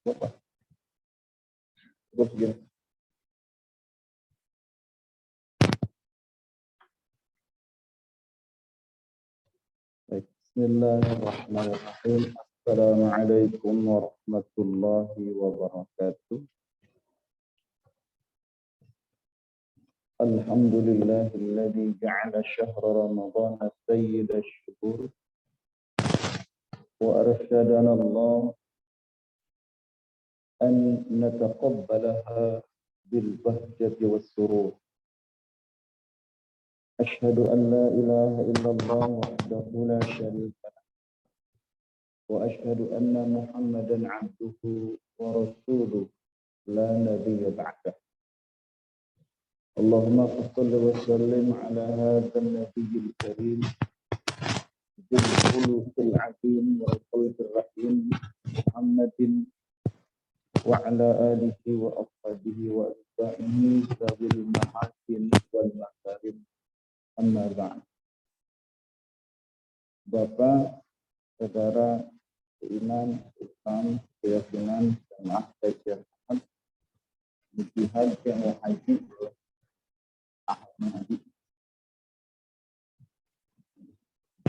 Bapak. Begini. Bismillahirrahmanirrahim. Assalamualaikum warahmatullahi wabarakatuh. Alhamdulillahilladzi ja'ala syahra ramadhana sayyida syuhur wa arsyadana Allah an nataqabbalaha bil bahjati was surur. Asyhadu an la ilaha illallah wahdahu la syarika lah wa asyhadu anna Muhammadan 'abduhu wa rasuluhu la nabiyya ba'dah. Allahumma shalli wa sallim ala hadzal nabiyil karim bil khuluqil 'azim wa khuluqir rahim Muhammadin wa ala alihi wa ashabihi wa atba'ihi sabil mahasin wal makarim. Amma ba'd. Bapak, saudara, seiman, Islam, keyakinan, jamaah Syekh Ahmad, Mujihad yang haji, Ahmad.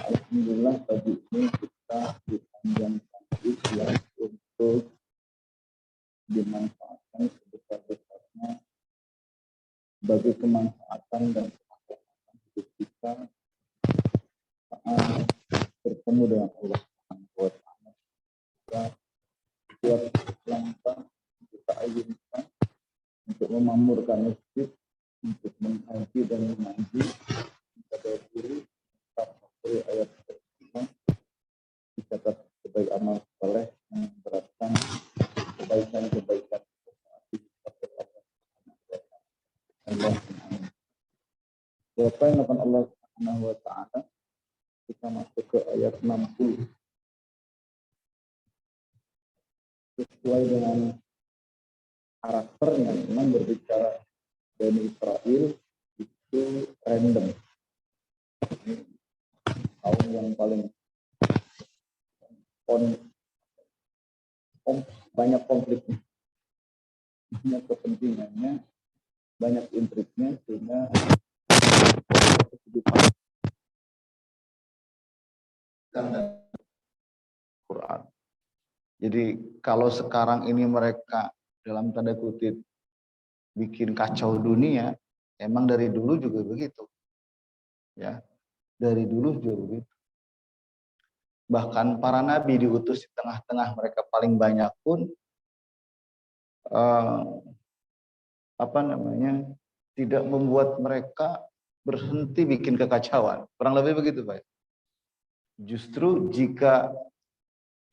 Alhamdulillah pagi ini kita dipanjangkan usia untuk dimanfaatkan sebesar-besarnya bagi kemanfaatan dan hidup kita saat bertemu dengan Allah Subhanahu wa Ta'ala. Setiap langkah kita ayunkan untuk memamurkan masjid, untuk menghaji dan mengaji, pada diri dari ayat pertama dicatat sebagai amal soleh yang memberatkan kebaikan-kebaikan Allah. Bapak yang akan Allah Subhanahu wa Ta'ala, kita masuk ke ayat 60. Sesuai dengan karakternya, memang berbicara Bani Israel itu random. Kaum yang paling banyak konfliknya, banyak kepentingannya, banyak intriknya, sehingga kehidupan Quran. Jadi kalau sekarang ini mereka dalam tanda kutip bikin kacau dunia, emang dari dulu juga begitu. Ya, dari dulu juga begitu. Bahkan para nabi diutus di tengah-tengah mereka paling banyak pun tidak membuat mereka berhenti bikin kekacauan. Kurang lebih begitu, Pak. Justru jika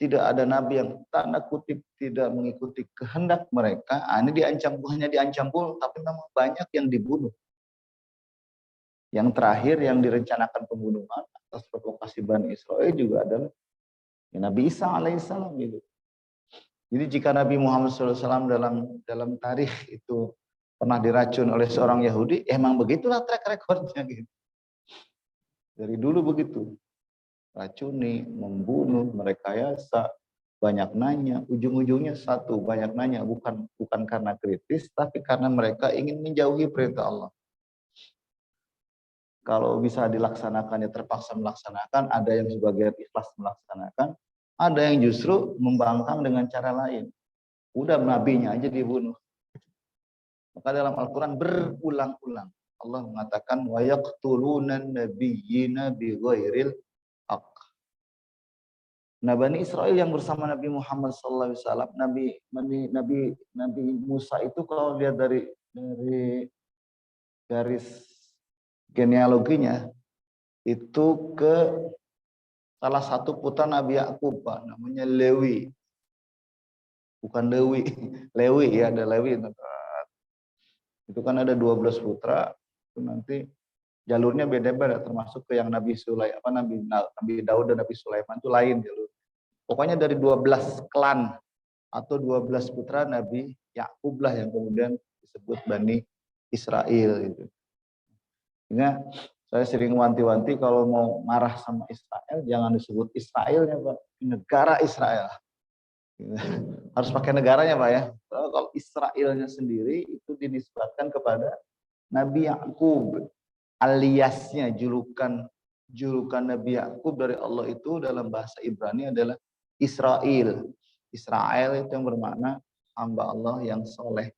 tidak ada nabi yang tanda kutip tidak mengikuti kehendak mereka, ini hanya diancam pun, tapi memang banyak yang dibunuh. Yang terakhir yang direncanakan pembunuhan atas provokasi Bani Israel juga adalah Nabi Isa alaihissalam gitu. Jadi jika Nabi Muhammad SAW dalam tarikh itu pernah diracun oleh seorang Yahudi, emang begitulah track recordnya gitu. Dari dulu begitu. Racuni, membunuh, merekayasa, banyak nanya, ujung-ujungnya satu, banyak nanya bukan karena kritis, tapi karena mereka ingin menjauhi perintah Allah. Kalau bisa dilaksanakan, ya terpaksa melaksanakan, ada yang sebagian ikhlas melaksanakan, ada yang justru membangkang dengan cara lain. Udah nabinya aja dibunuh. Maka dalam Al-Quran berulang-ulang Allah mengatakan wa yaqtuluna nabiyyina bighairil haqq. Nah, Bani Israel yang bersama Nabi Muhammad SAW, Nabi Musa itu kalau lihat dari garis genealoginya itu ke salah satu putra Nabi Yakub, Pak, namanya Lewi. Bukan Lewi, Lewi ya, ada Lewi. Itu kan ada 12 putra, itu nanti jalurnya beda-beda, termasuk ke yang Nabi Daud dan Nabi Sulaiman itu lain jalur. Pokoknya dari 12 klan atau 12 putra Nabi Yakub lah yang kemudian disebut Bani Israel gitu. Sehingga saya sering wanti-wanti kalau mau marah sama Israel jangan disebut Israelnya, Pak, negara Israel. Harus pakai negaranya Pak ya. Kalau Israelnya sendiri itu dinisbatkan kepada Nabi Yakub, aliasnya julukan Nabi Yakub dari Allah itu dalam bahasa Ibrani adalah Israel. Israel itu yang bermakna hamba Allah yang soleh,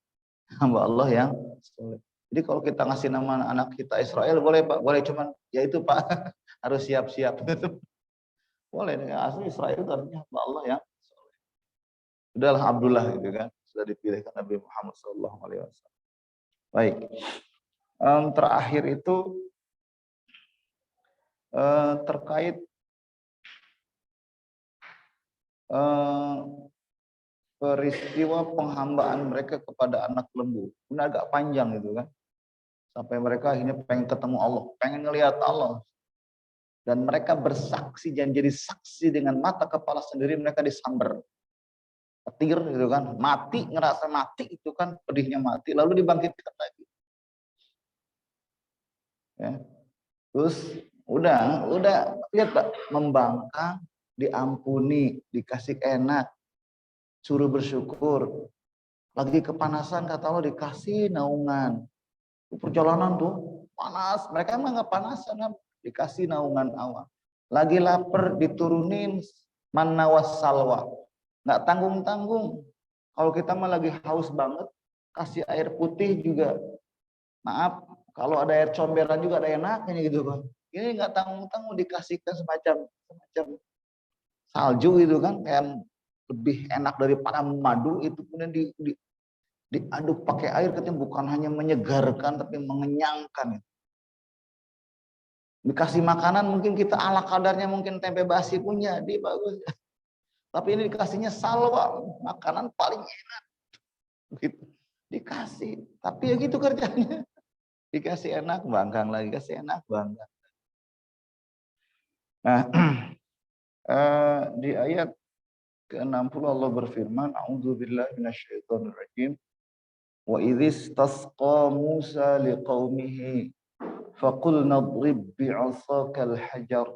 hamba Allah yang soleh. Jadi kalau kita ngasih nama anak kita Israel boleh Pak, boleh, cuman ya itu Pak harus siap-siap. Boleh, asli Israel itu artinya hamba Allah yang soleh. Udahlah Abdullah gitu kan, sudah dipilihkan Nabi Muhammad SAW. Baik. Terakhir itu terkait peristiwa penghambaan mereka kepada anak lembu. Ini agak panjang gitu kan. Sampai mereka akhirnya pengen ketemu Allah, pengen ngelihat Allah. Dan mereka bersaksi dan jadi saksi dengan mata kepala sendiri, mereka disamber. Petir gitu kan, mati, ngerasa mati itu kan, pedihnya mati, lalu dibangkitkan lagi. Ya. Terus udah lihat Pak, membangkang, diampuni, dikasih enak, suruh bersyukur. Lagi kepanasan kata Allah dikasih naungan. Perjalanan tuh panas, mereka emang nggak panasan kan? Dikasih naungan awan. Lagi lapar diturunin manna wassalwa, nggak tanggung-tanggung. Kalau kita mah lagi haus banget, kasih air putih juga. Maaf, kalau ada air comberan juga ada enaknya gitu Pak. Ini nggak tanggung-tanggung dikasihkan semacam salju gitu kan, kayak lebih enak daripada madu itu, kemudian diaduk pakai air, katanya bukan hanya menyegarkan tapi mengenyangkan. Dikasih makanan mungkin kita ala kadarnya, mungkin tempe basi punya, di bagus. Tapi ini dikasihnya salwa, makanan paling enak. Gitu. Dikasih, tapi ya gitu kerjanya. Dikasih enak, bangkang lagi, kasih enak, bangkang. Nah, di ayat ke-60 Allah berfirman, A'udzubillahi minasyaitonirrajim. Wa idzis tasqa Musa liqaumihi faqulna idrib bi'asakal hajar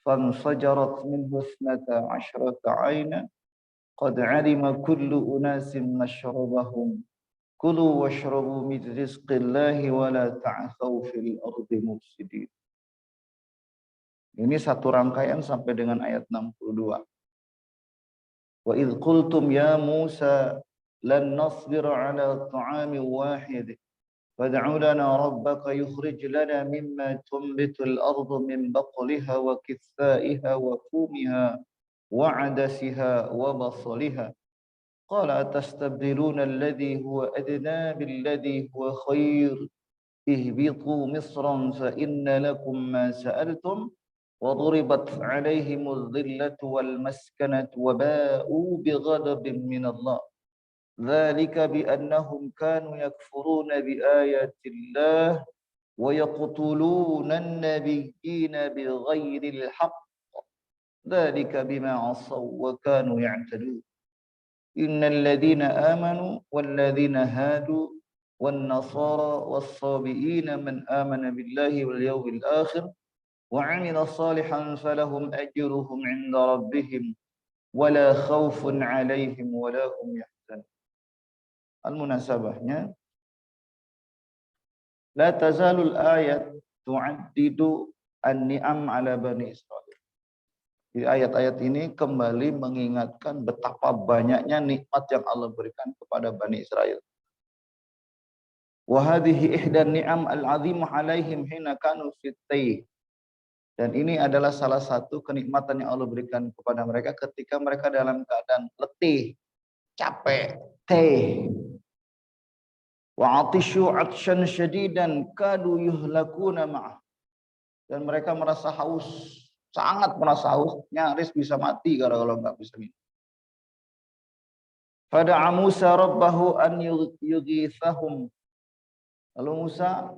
fanfajarat minhu 12 'ayna qad 'alima kullu unasin mashrabahum kulu washrabu min rizqillahi wa la ta'thaw fil ardi mufsidin. Ini satu rangkaian sampai dengan ayat 62. Wa idz qultum ya Musa lan nasbira ala ta'amin wahid fad'u lana rabbaka yukhrij lana mimma tunbitul ardu min baqliha wa kithaiha wa fumiha wa 'adasiha wa basaliha qala tastabdiluna alladhi huwa adna billadhi huwa khair ihbitu misran fa inna lakum ma sa'altum وضربت عليهم الذلة والمسكنة وباءوا بغضب من الله ذلك بأنهم كانوا يكفرون بآيات الله ويقتلون النبيين بغير الحق ذلك بما عصوا وكانوا يعتدون إن الذين آمنوا والذين هادوا والنصارى والصابئين من آمن بالله واليوم الآخر وعمل صالحا فلهم أجرهم عند ربهم ولا خوف عليهم ولا هم يحزنون. Al-munasabahnya, la tazalul ayat tu'addidu an-ni'am ala Bani Israel. Di ayat-ayat ini kembali mengingatkan betapa banyaknya nikmat yang Allah berikan kepada Bani Israel. Wa hadhihi ihdan ni'am al-'azimah 'alaihim hina kanu fit taih. Dan ini adalah salah satu kenikmatan yang Allah berikan kepada mereka ketika mereka dalam keadaan letih, capek, teh. Wa atishu 'atshan syadidan kadu yuhlakuna ma'ah. Dan mereka merasa haus, sangat merasa haus, nyaris bisa mati kalau nggak bisa minum. Fada'a Musa rabbahu an yughithahum. Lalu Musa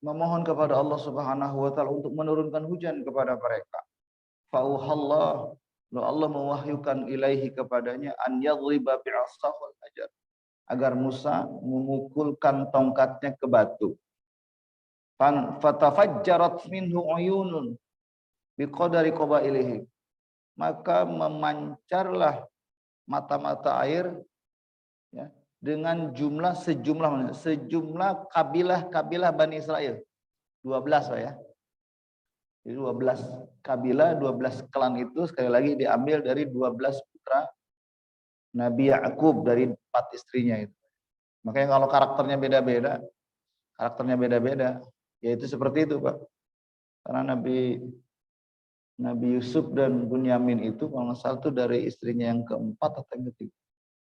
memohon kepada Allah Subhanahu wa taala untuk menurunkan hujan kepada mereka. Fauhallah, Allah mewahyukan ilaihi kepadanya an yadhriba bi'asahul hajar, agar Musa memukulkan tongkatnya ke batu. Fatafajjarat minhu uyunun biqadari qabailihi, maka memancarlah mata-mata air ya, dengan sejumlah kabilah Bani Israel. 12 Pak ya. Jadi 12 kabilah, 12 klan itu sekali lagi diambil dari 12 putra Nabi Yakub dari 4 istrinya itu. Makanya kalau karakternya beda-beda, yaitu seperti itu Pak. Karena Nabi Yusuf dan Bunyamin itu kalau nggak salah itu dari istrinya yang keempat atau yang ketiga.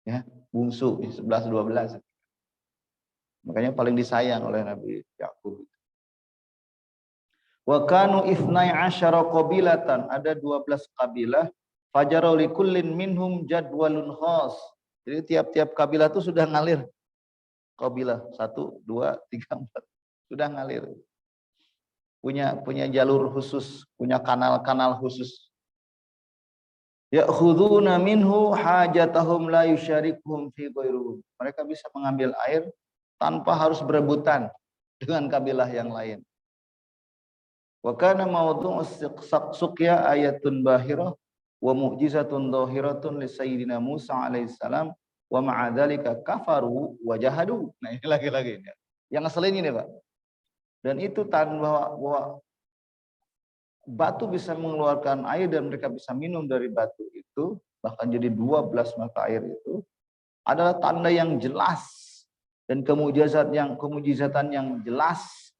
Ya, bungsu 11-12. Makanya paling disayang oleh Nabi Yakub. Wa kanu 12 qabilatan, ada 12 kabilah, fajaru likullin minhum jadwalun khas. Jadi tiap-tiap kabilah itu sudah ngalir. Kabilah 1 2 3 4 sudah ngalir. Punya jalur khusus, punya kanal-kanal khusus. Ya'khuduna minhu hajatahum la yusyarikuhum fi ghairuhum. Mereka bisa mengambil air tanpa harus berebutan dengan kabilah yang lain. Wa kana mawdu'u suqya ayatun bahirah wa mu'jizatun dhahiratun li sayyidina Musa alaihissalam wa ma'a dzalika kafaru wa jahadu. Nah, ini lagi-lagi ini. Yang ngeselin ini, Pak. Dan itu tanda bahwa batu bisa mengeluarkan air dan mereka bisa minum dari batu itu, bahkan jadi 12 mata air itu adalah tanda yang jelas dan kemujizatan yang jelas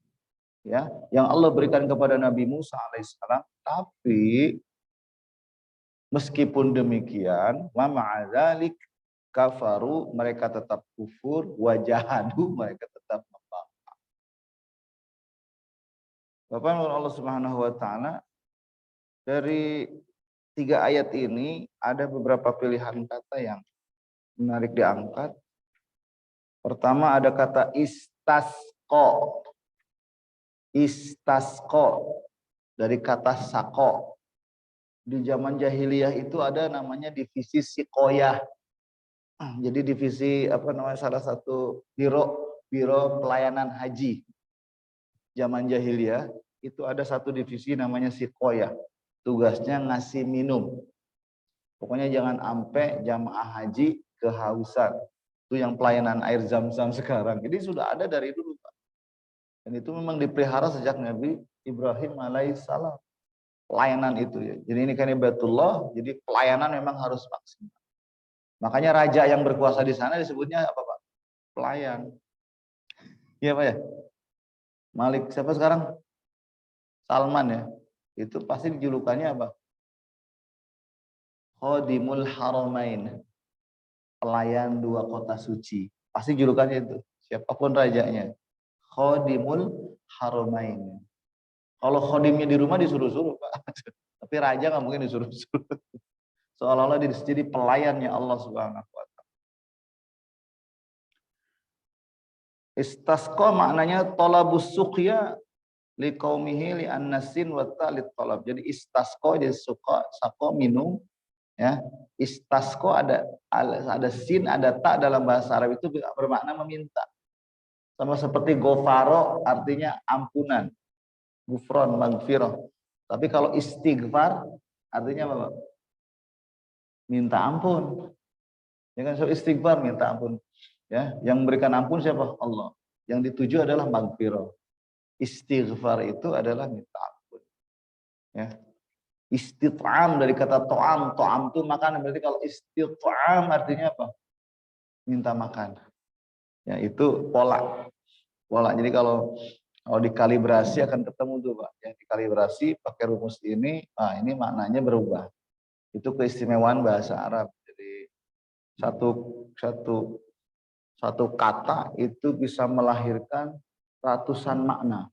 ya, yang Allah berikan kepada Nabi Musa alaihissalam. Tapi meskipun demikian, wa ma'adzalik kafaru, mereka tetap kufur, wajahadu, mereka tetap membangkang. Bapak Allah Subhanahu wa taala, dari 3 ayat ini ada beberapa pilihan kata yang menarik diangkat. Pertama ada kata istasqo. Istasqo dari kata sako. Di zaman jahiliyah itu ada namanya divisi sikoyah. Jadi divisi salah satu biro pelayanan haji. Zaman jahiliyah itu ada satu divisi namanya sikoyah. Tugasnya ngasih minum. Pokoknya jangan sampai jamaah haji kehausan. Itu yang pelayanan air zam-zam sekarang. Jadi sudah ada dari dulu, Pak. Dan itu memang dipelihara sejak Nabi Ibrahim alaihissalam. Pelayanan itu ya. Jadi ini kan Baitullah, jadi pelayanan memang harus maksimal. Makanya raja yang berkuasa di sana disebutnya apa, Pak? Pelayan. Iya, Pak ya? Malik siapa sekarang? Salman ya. Itu pasti dijulukannya apa? Khadimul Haramain. Pelayan 2 kota suci. Pasti julukannya itu. Siapapun rajanya. Khadimul Haramain. Kalau khodimnya di rumah disuruh-suruh, Pak. Tapi raja nggak mungkin disuruh-suruh. Seolah-olah jadi pelayannya Allah Subhanahu wa taala. Istasqa maknanya talabus suqya liqaumihi li annasin wa talit talab. Jadi istasqa jadi suqa, saqo minum ya. Istasqa ada sin, ada ta dalam bahasa Arab itu bermakna meminta. Sama seperti gofaro artinya ampunan. Gufron, magfirah. Tapi kalau istighfar artinya apa? Minta ampun. Ya kan, so istighfar minta ampun. Ya, yang memberikan ampun siapa? Allah. Yang dituju adalah magfirah. Istighfar itu adalah minta ampun. Ya. Istit'am dari kata to'am. To'am itu makan. Berarti kalau istit'am artinya apa? Minta makan. Ya, itu pola. Jadi kalau dikalibrasi akan ketemu tuh, Pak. Yang dikalibrasi pakai rumus ini, ini maknanya berubah. Itu keistimewaan bahasa Arab. Jadi satu kata itu bisa melahirkan ratusan makna.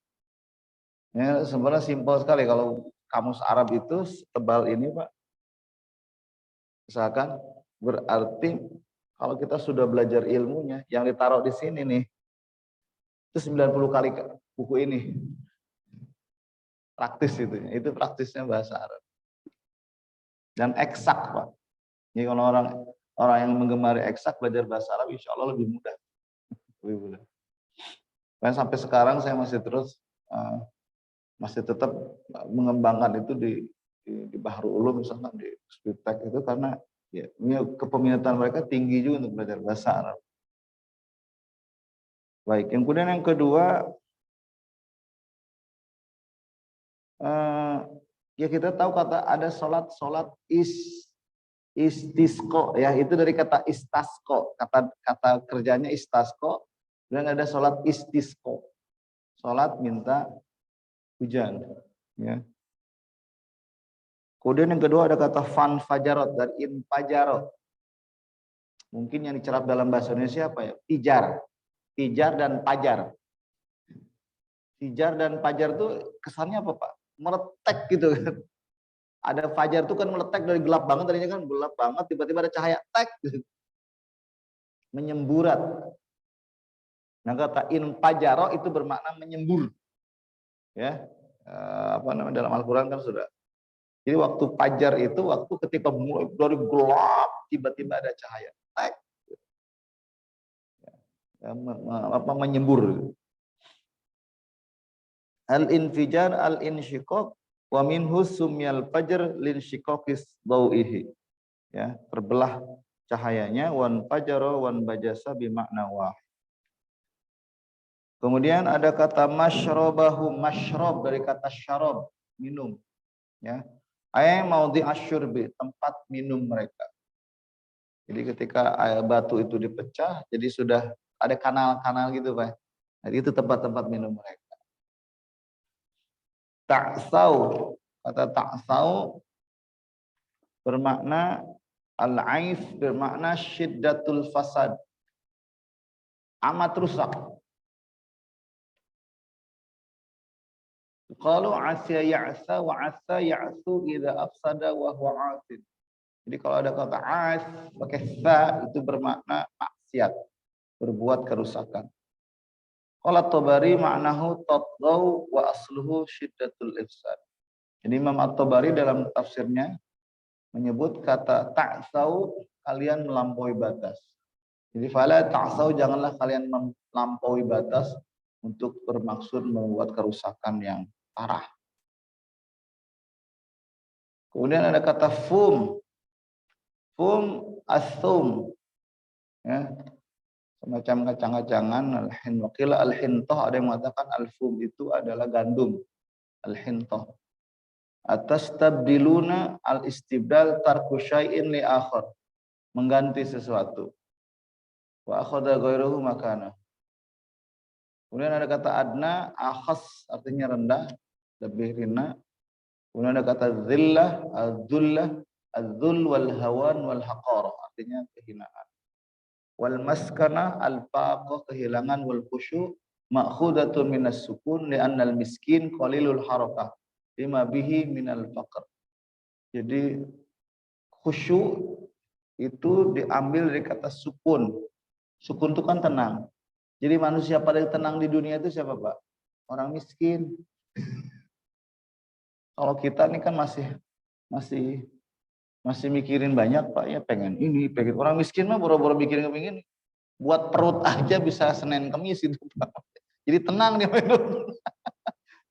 Ya, sebenarnya simpel sekali kalau kamus Arab itu setebal ini, Pak. Misalkan berarti kalau kita sudah belajar ilmunya, yang ditaruh di sini nih, itu 90 kali buku ini. Praktis itu praktisnya bahasa Arab. Dan eksak, Pak. Jadi kalau orang yang menggemari eksak belajar bahasa Arab, insya Allah lebih mudah. Dan sampai sekarang saya masih tetap mengembangkan itu di Bahrul Ulum misalkan di Spitek itu karena Ya, kepeminatan mereka tinggi juga untuk belajar bahasa Arab. Baik, yang kemudian yang kedua, ya kita tahu kata ada sholat istisqo, ya itu dari kata istasqo, kata kerjanya istasqo, dan ada sholat istisqo, sholat minta hujan, ya. Kemudian yang kedua ada kata fan fajarot dan in fajarot. Mungkin yang dicerap dalam bahasa Indonesia apa ya? Pijar dan pajar. Pijar dan pajar tuh kesannya apa, Pak? Meletek gitu kan. Ada fajar tuh kan meletek dari gelap banget, tadinya kan gelap banget, tiba-tiba ada cahaya tek gitu. Menyemburat. Nah kata in fajaro itu bermakna menyembur. Ya. Apa namanya dalam Al-Qur'an kan sudah. Jadi waktu fajar itu waktu ketika mulai dari gelap tiba-tiba ada cahaya. Tek. Apa menyembur. Al-infijar al-insyiqaq wa minhu sumyal fajr linsyiqaqis dawihi. Ya, terbelah cahayanya wan fajara wan bajasa bimakna wahid. Kemudian ada kata masyrabahu, masyrob dari kata syarab, minum. Ya. Ay maudhi asyurbi, tempat minum mereka. Jadi ketika air batu itu dipecah, jadi sudah ada kanal-kanal gitu, Pak. Jadi itu tempat-tempat minum mereka. Ta'sau, kata ta'sau bermakna al-aif, bermakna syiddatul fasad, amat rusak. Qalu asya ya'sa wa asa ya'su idza afsada wa huwa asid. Jadi kalau ada kata as pakai sa itu bermakna maksiat, berbuat kerusakan. Qala Tabari ma'nahu tatghaw wa asluhu syiddatul ifsad. Jadi Imam At-Tabari dalam tafsirnya menyebut kata ta'sau, kalian melampaui batas. Jadi fala ta'sau, janganlah kalian melampaui batas untuk bermaksud membuat kerusakan yang parah. Kemudian ada kata fum. Fum as-sum. Ya. Semacam kacang-kacangan, al-hin waqila al-hintoh, ada yang mengatakan al-fum itu adalah gandum. Al-hintoh. Atas tabdiluna al-istibdal tarku syai'in li akhar, mengganti sesuatu. Wa akhadha ghairuhu makana. Kemudian ada kata adna, akhas artinya rendah, lebih rina. Kemudian ada kata zillah, az-zullah, az-zul wal hawan wal haqarah, artinya kehinaan. Wal maskana al-faqah, kehilangan, wal khusyu' ma'khudatun minas sukun li'anna al-miskin qalilul harakah lima bihi minal faqr. Jadi khusyuk itu diambil dari kata sukun. Sukun itu kan tenang. Jadi manusia paling tenang di dunia itu siapa, Pak? Orang miskin. Kalau kita ini kan masih mikirin banyak, Pak, ya pengen ini, pengen. Orang miskin mah boro-boro mikirin kepingin. Buat perut aja bisa Senin Kemis itu, Pak. Jadi tenang dia hidup.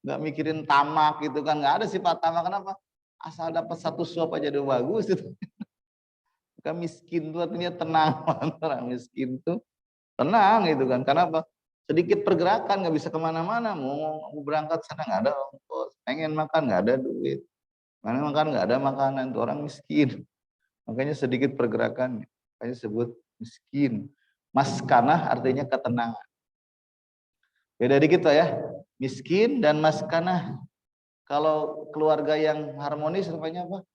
Nggak mikirin tamak gitu kan, nggak ada sifat tamak. Kenapa? Asal dapat satu suap aja udah bagus itu. Kan miskin itu artinya tenang. Orang miskin tuh tenang gitu kan. Kenapa? Sedikit pergerakan nggak bisa kemana-mana. Mau berangkat sana nggak ada ongkos. Pengen makan nggak ada duit. Mana makan nggak ada makanan. Itu orang miskin. Makanya sedikit pergerakan. Makanya sebut miskin. Maskanah artinya ketenangan. Beda dikit Pak ya. Miskin dan maskanah. Kalau keluarga yang harmonis rupanya apa?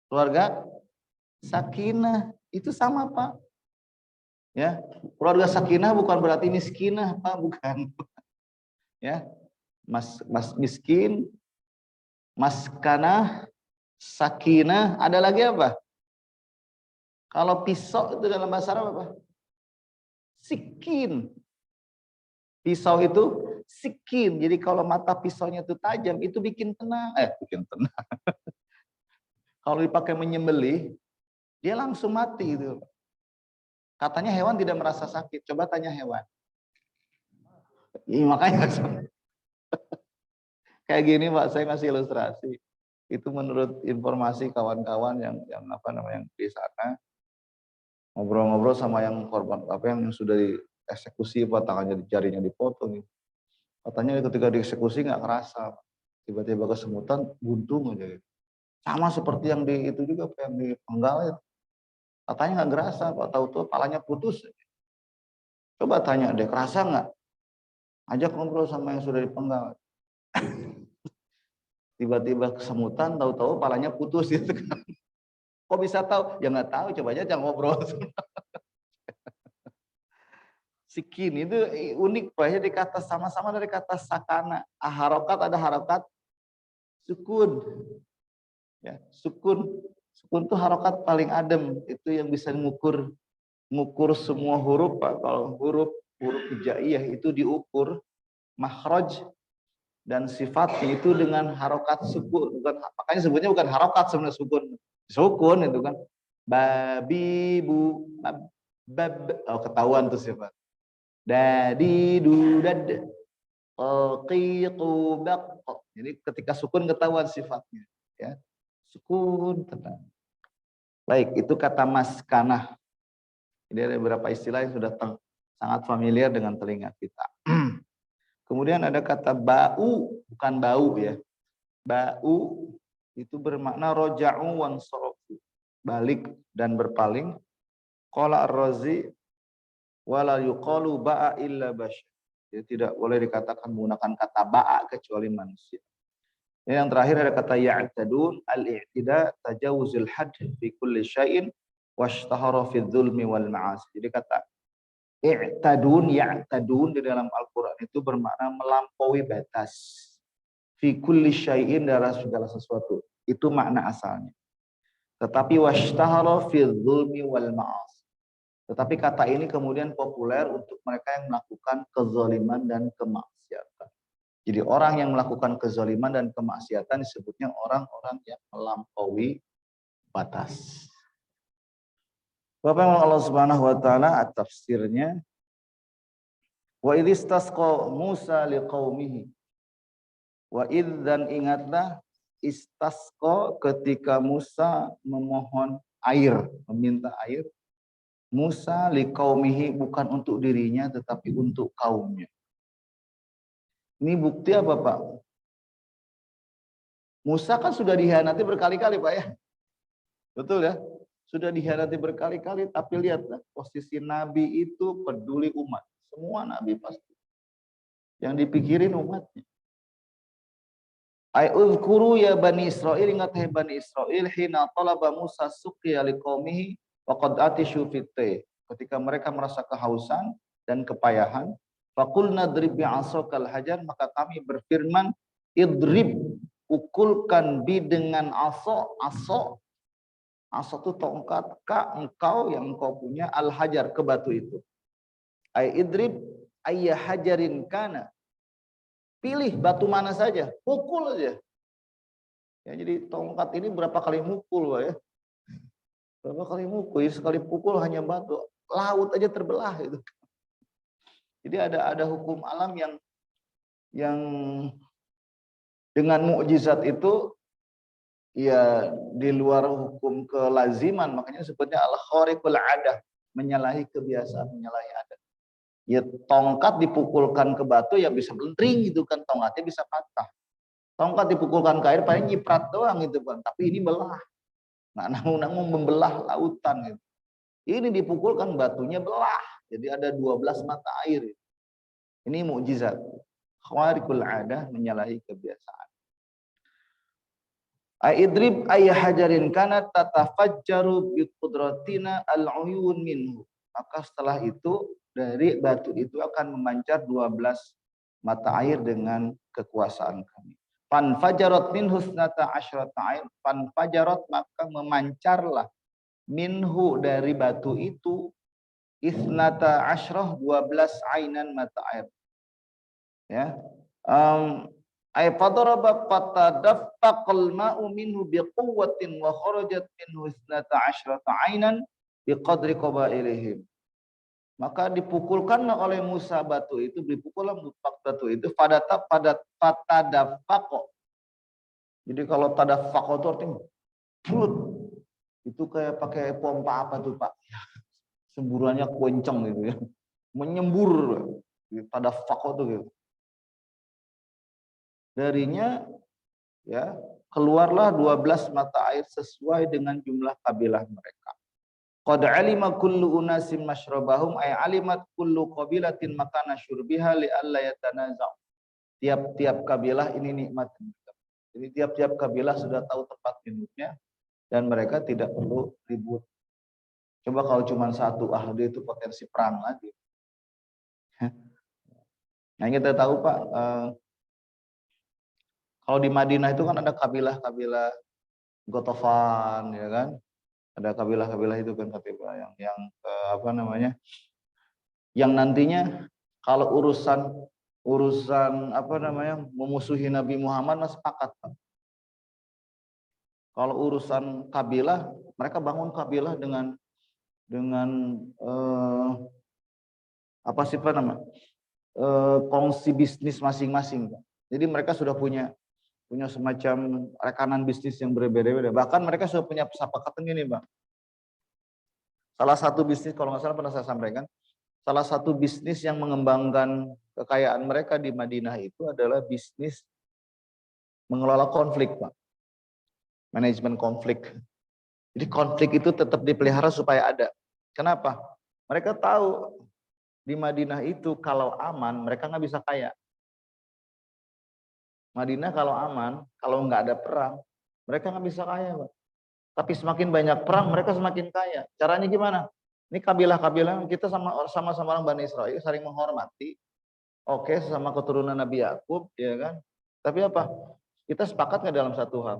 Keluarga sakinah. Itu sama Pak. Ya, keluarga sakinah bukan berarti miskinah, Pak, bukan. Ya. Mas miskin, maskanah, sakinah, ada lagi apa? Kalau pisau itu dalam bahasa Arab apa? Sikin. Pisau itu sikin. Jadi kalau mata pisaunya itu tajam, itu bikin tenang. Bikin tenang. Kalau dipakai menyembelih, dia langsung mati itu. Katanya hewan tidak merasa sakit. Coba tanya hewan. Makanya kayak gini Pak, saya ngasih ilustrasi. Itu menurut informasi kawan-kawan yang apa namanya yang di sana, ngobrol-ngobrol sama yang korban apa yang sudah dieksekusi, tangannya jarinya dipotong. Katanya ketika dieksekusi nggak kerasa, tiba-tiba kesemutan buntung aja. Sama seperti yang di itu juga yang di penggal itu. Katanya nggak kerasa, Pak, tahu-tahu palanya putus. Coba tanya deh, kerasa nggak? Ajak ngobrol sama yang sudah dipenggal. Tiba-tiba kesemutan, tahu-tahu palanya putus gitu kan. Kok bisa tahu? Ya nggak tahu, coba aja ngobrol. Sikin itu unik, Pak. Jadi kata sama-sama dari kata sakana. Harokat ada harokat sukun. Ya, sukun. Sukun itu harokat paling adem. Itu yang bisa mengukur semua huruf, Pak. Kalau huruf hijaiyah itu diukur makhraj dan sifatnya itu dengan harokat sukun. Bukan, makanya sebutnya bukan harokat sebenarnya sukun. Sukun itu kan. Babi bu bab, oh ketahuan tuh sifat. Dadi dudad qiqu baq. Jadi ketika sukun ketahuan sifatnya, ya. Sukun tenang. Baik, itu kata maskanah. Jadi ada beberapa istilah yang sudah sangat familiar dengan telinga kita. Kemudian ada kata bau, bukan bau ya. Bau itu bermakna roja'u wan sorofu, balik dan berpaling. Qala ar-Razi wala yuqalu ba'a illa basyar. Ya, tidak boleh dikatakan menggunakan kata ba'a kecuali manusia. Yang terakhir ada kata ya'tadun, al-i'tida tajawuzul hadd fi kulli syai'in washtahara fi dzulmi wal ma'asi. Jadi kata i'tadun, ya'tadun di dalam Al-Qur'an itu bermakna melampaui batas. Fi kulli syai'in dalam segala sesuatu. Itu makna asalnya. Tetapi washtahara fi dzulmi wal ma'asi. Tetapi kata ini kemudian populer untuk mereka yang melakukan kezaliman dan kemaksiatan. Jadi orang yang melakukan kezaliman dan kemaksiatan disebutnya orang-orang yang melampaui batas. Bapak yang Allah Subhanahu wa taala tafsirnya wa idistasqa Musa liqaumihi. Wa id, dan ingatlah istasqa ketika Musa memohon air, meminta air. Musa liqaumihi, bukan untuk dirinya tetapi untuk kaumnya. Ini bukti apa, Pak? Musa kan sudah dikhianati berkali-kali, Pak ya. Betul ya? Sudah dikhianati berkali-kali, tapi lihatlah posisi nabi itu peduli umat. Semua nabi pasti. Yang dipikirin umatnya. Uzkuru ya Bani Israil, ingat hai Bani Israil, hina talaba Musa suqiya liqaumihi wa qad atishu fitte. Ketika mereka merasa kehausan dan kepayahan, faqulna drib bi'asakal hajar, maka kami berfirman, idrib, pukulkan bi dengan aso. Aso itu tongkat, ka engkau yang engkau punya, al hajar, ke batu itu. Idrib ayya hajarin kana. Pilih batu mana saja, pukul aja. Ya, jadi tongkat ini berapa kali mukul, Pak ya? Berapa kali mukul? Jadi sekali pukul hanya batu, laut aja terbelah itu. Jadi ada hukum alam yang dengan mukjizat itu ya di luar hukum kelaziman, makanya sebutnya al-khariqul adah, menyalahi kebiasaan, menyalahi adat. Ya tongkat dipukulkan ke batu ya bisa melentring gitu kan, tongkatnya bisa patah. Tongkat dipukulkan ke air paling nyiprat doang gitu kan, tapi ini belah. Nah, namun membelah lautan gitu. Ini dipukulkan batunya belah. Jadi ada 12 mata air. Ini mukjizat. Khawariqul adah, menyalahi kebiasaan. Aidrib ayya hajarin kana tatafajjaru bi qudratina al-uyun minhu. Maka setelah itu dari batu itu akan memancar 12 mata air dengan kekuasaan kami. Fanfajarat minhu husnata asyrata air. Fanfajarat, maka memancarlah minhu dari batu itu isnata asyrah 12 ainan mata air. Ya. Ay fadaraba fatadaffaqal ma'u minhu biquwwatin wa kharajat minhu isnata asyrata ainan biqadri qabailihim. Maka dipukulkanlah oleh Musa batu itu, dipukullah batu itu pada fatadaffaqo. Jadi kalau tadafaq itu artinya brut. Itu kayak pakai pompa apa tuh Pak? Semburannya kenceng gitu ya. Menyembur. Tadafaq itu gitu. Darinya ya keluarlah 12 mata air sesuai dengan jumlah kabilah mereka. Qad alima kullu unasin masyrabahum ay alimat kullu qabilatin makana syurbiha li alla yatanaza'u. Tiap-tiap kabilah ini nikmat. Jadi tiap-tiap kabilah sudah tahu tempat minumnya dan mereka tidak perlu ribut. Coba kalau cuma satu, dia itu potensi perang lagi. Nah kita tahu Pak, kalau di Madinah itu kan ada kabilah-kabilah Gotofan, ya kan? Ada kabilah-kabilah itu kan kabilah yang apa namanya? Yang nantinya kalau urusan apa namanya? Memusuhi Nabi Muhammad sepakat, Pak. Kalau urusan kabilah, mereka bangun kabilah dengan apa sih Pak nama? Kongsi bisnis masing-masing, Pak. Jadi mereka sudah punya semacam rekanan bisnis yang berbeda-beda. Bahkan mereka sudah punya kesepakatan gini, Bang. Salah satu bisnis, kalau nggak salah pernah saya sampaikan, salah satu bisnis yang mengembangkan kekayaan mereka di Madinah itu adalah bisnis mengelola konflik, Pak. Manajemen konflik. Jadi konflik itu tetap dipelihara supaya ada. Kenapa? Mereka tahu di Madinah itu kalau aman, mereka nggak bisa kaya. Madinah kalau aman, kalau nggak ada perang, mereka nggak bisa kaya, Pak. Tapi semakin banyak perang, mereka semakin kaya. Caranya gimana? Ini kabilah-kabilah kita sama-sama orang Bani Israel saling menghormati. Oke, sama keturunan Nabi Yakub, ya kan? Tapi apa? Kita sepakat nggak dalam satu hal?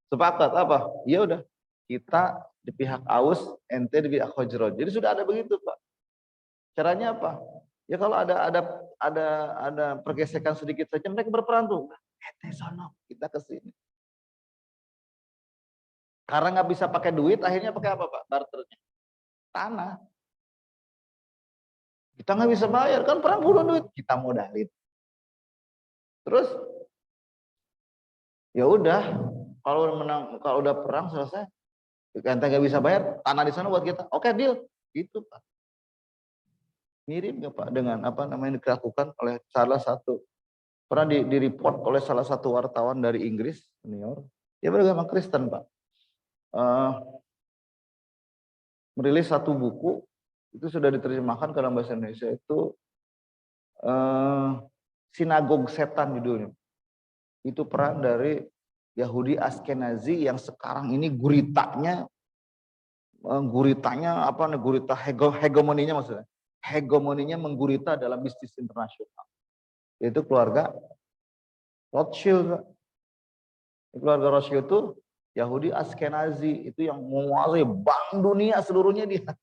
Sepakat apa? Ya udah, kita di pihak Aus, ente di pihak Khazraj. Jadi sudah ada begitu, Pak. Caranya apa? Ya kalau ada pergesekan sedikit saja mereka berperang tuh. Ente sono, kita ke sini. Karena nggak bisa pakai duit, akhirnya pakai apa Pak? Barternya. Tanah. Kita nggak bisa bayar, kan perang butuh duit. Kita modalin. Terus, ya udah, kalau udah perang selesai, kita nggak bisa bayar, tanah di sana buat kita. Oke, deal. Gitu Pak. Mirip nggak Pak dengan apa namanya dilakukan oleh salah satu, pernah di-report oleh salah satu wartawan dari Inggris, senior. Dia beragama Kristen Pak. Merilis satu buku, itu sudah diterjemahkan ke dalam bahasa Indonesia, itu Sinagog Setan judulnya. Itu peran dari Yahudi Askenazi yang sekarang ini guritanya apa nih, gurita hegemoninya maksudnya. Hegemoninya menggurita dalam bisnis internasional. Yaitu keluarga Rothschild. Keluarga Rothschild itu Yahudi Askenazi, itu yang menguasai bank dunia seluruhnya dia.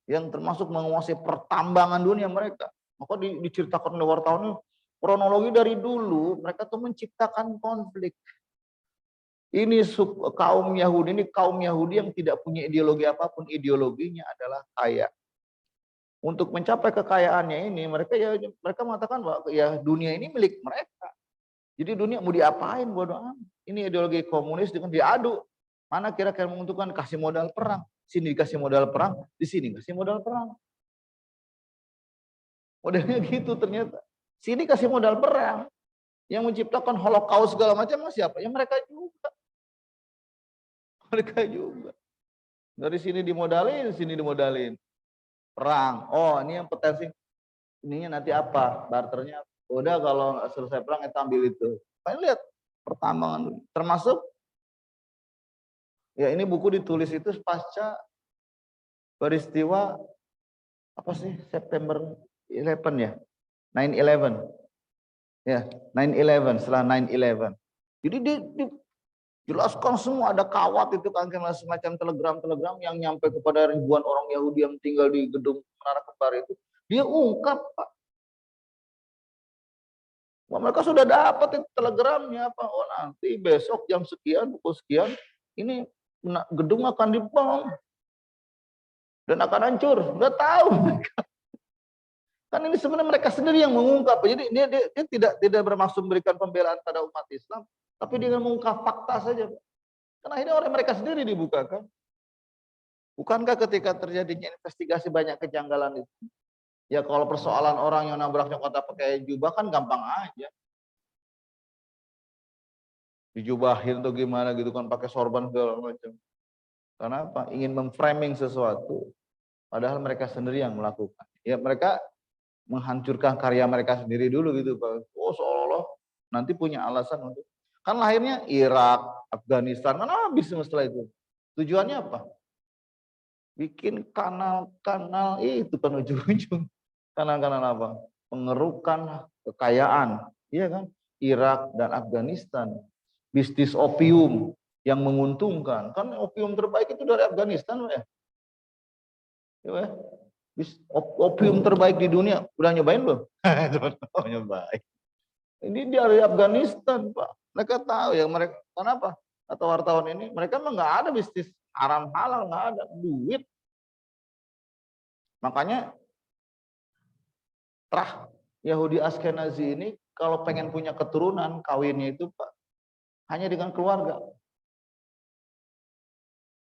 Yang termasuk menguasai pertambangan dunia mereka. Maka diceritakan oleh wartawan, kronologi dari dulu mereka tuh menciptakan konflik. Ini kaum Yahudi yang tidak punya ideologi apapun, ideologinya adalah kaya. Untuk mencapai kekayaannya ini mereka mengatakan bahwa ya dunia ini milik mereka. Jadi dunia mau diapain bodo amat. Ini ideologi komunis dengan diadu. Mana kira-kira menguntungkan, kasih modal perang. Sini dikasih modal perang, di sini kasih modal perang. Modelnya gitu ternyata. Sini kasih modal perang. Yang menciptakan Holocaust segala macam siapa? Ya mereka juga. Mereka juga. Dari sini dimodalin. Perang. Oh, ini yang potensi. Ininya nanti apa? Barternya. Udah kalau selesai perang kita ambil itu. Kalian lihat pertambangan. Termasuk ya ini buku ditulis itu pasca peristiwa apa sih September 11 ya, 9/11 ya, 9/11 setelah 9/11. Jadi dijelaskan semua, ada kawat itu kan semacam telegram yang nyampe kepada ribuan orang Yahudi yang tinggal di gedung Menara Kembar itu. Dia ungkap Pak. Wah, mereka sudah dapat itu telegramnya Pak. Oh nanti besok jam sekian, pukul sekian, ini gedung akan dibom dan akan hancur. Nggak tahu mereka. Kan ini sebenarnya mereka sendiri yang mengungkap. Jadi dia tidak bermaksud memberikan pembelaan pada umat Islam. Tapi dengan mengungkap fakta saja, kan akhirnya oleh mereka sendiri dibukakan. Bukankah ketika terjadinya investigasi banyak kejanggalan itu, ya kalau persoalan orang yang nabrak kota pakai jubah kan gampang aja. Dijubahin tuh gimana gitu kan, pakai sorban segala macam. Karena apa? Ingin memframing sesuatu, padahal mereka sendiri yang melakukan. Ya mereka menghancurkan karya mereka sendiri dulu gitu, Pak. Oh seolah-olah nanti punya alasan untuk, kan lahirnya Irak, Afghanistan, kan habis setelah itu. Tujuannya apa? Bikin kanal-kanal itu kan ujung-ujung. Kanal-kanal apa? Pengerukan kekayaan, iya kan? Irak dan Afghanistan. Bisnis opium yang menguntungkan. Kan opium terbaik itu dari Afghanistan, ya. Ya, opium terbaik di dunia. Udah nyobain belum? Oh, nyobain. Ini dari Afghanistan, Pak. Mereka tahu ya, mereka kenapa? Atau wartawan ini, mereka mah nggak ada bisnis haram halal, nggak ada duit. Makanya terah Yahudi Askenazi ini kalau pengen punya keturunan, kawinnya itu Pak, hanya dengan keluarga.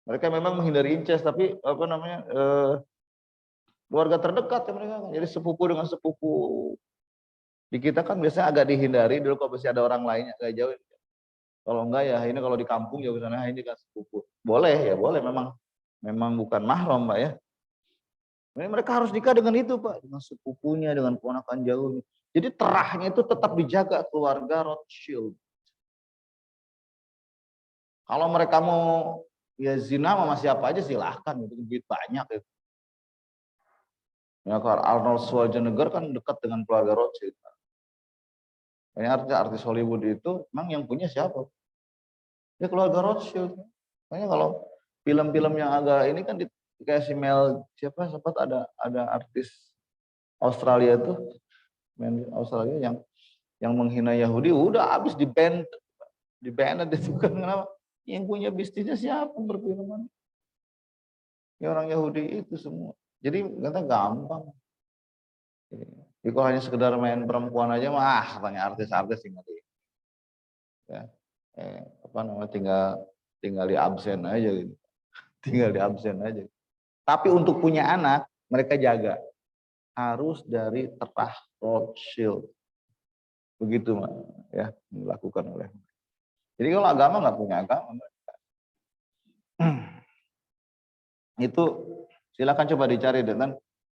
Mereka memang menghindari incest, tapi apa namanya, keluarga terdekat ya mereka. Jadi sepupu dengan sepupu. Di kita kan biasanya agak dihindari dulu kalau masih ada orang lain agak jauh. Kalau enggak ya ini kalau di kampung ya sana ini kan sepupu. Boleh ya, boleh memang bukan mahram, Pak ya. Mereka harus nikah dengan itu, Pak, dengan sepupunya, dengan keponakan jauhnya. Jadi terahnya itu tetap dijaga keluarga Rothschild. Kalau mereka mau ya zina sama siapa aja silahkan, itu duit banyak itu. Ya, kalau Arnold Schwarzenegger kan dekat dengan keluarga Rothschild. Ini artis Hollywood itu memang yang punya siapa? Ya keluarga Rothschild. Makanya kalau film-film yang agak ini kan kayak si Mel siapa sempat ada artis Australia tuh, Australia yang menghina Yahudi udah habis di ban itu kan kenapa? Yang punya bisnisnya siapa berfilman? Ya orang Yahudi itu semua. Jadi kata gampang. Jadi kalau hanya sekedar main perempuan aja mah tanya artis-artis tinggal di ya, apa namanya tinggal di absen aja gitu. Tinggal di absen aja. Tapi untuk punya anak mereka jaga harus dari terah Rothschild. Begitu ya dilakukan oleh. Jadi kalau agama nggak punya agama. Itu silakan coba dicari dan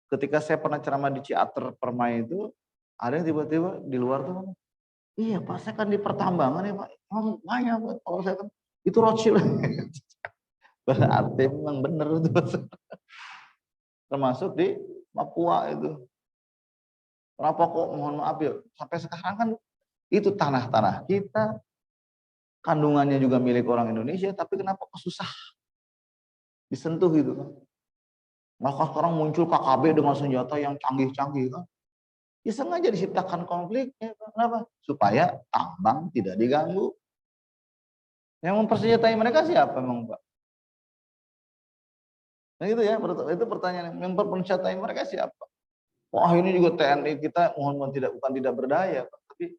ketika saya pernah ceramah di Ciater Permai itu ada yang tiba-tiba di luar tuh, iya Pak saya kan di pertambangan ya Pak, banyak Pak, kalau saya kan itu Rothschild. Berarti memang benar itu. Termasuk di Papua itu. Kenapa kok mohon maaf ya sampai sekarang kan itu tanah-tanah kita, kandungannya juga milik orang Indonesia, tapi kenapa kok susah disentuh gitu kan? Maka sekarang muncul KKB dengan senjata yang canggih-canggih kan? Ya sengaja diciptakan konfliknya. Kenapa? Supaya tambang tidak diganggu. Yang mempersenjatai mereka siapa memang Pak? Nah itu ya, itu pertanyaan. Yang mempersenjatai mereka siapa? Wah ini juga TNI kita mohon bukan tidak berdaya, Pak. Tapi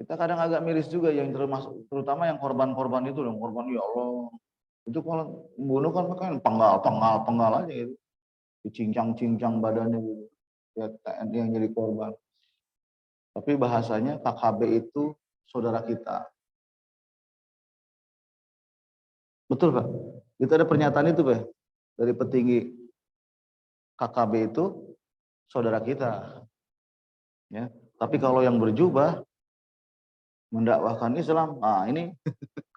kita kadang agak miris juga yang terutama yang korban-korban itu, yang korban ya Allah. Itu kalau membunuh kan pakai penggal aja gitu. Dicincang-cincang badannya gitu. Ya TNI yang jadi korban. Tapi bahasanya KKB itu saudara kita. Betul Pak? Itu ada pernyataan itu Pak. Dari petinggi KKB itu saudara kita. Ya. Tapi kalau yang berjubah mendakwahkan Islam, ini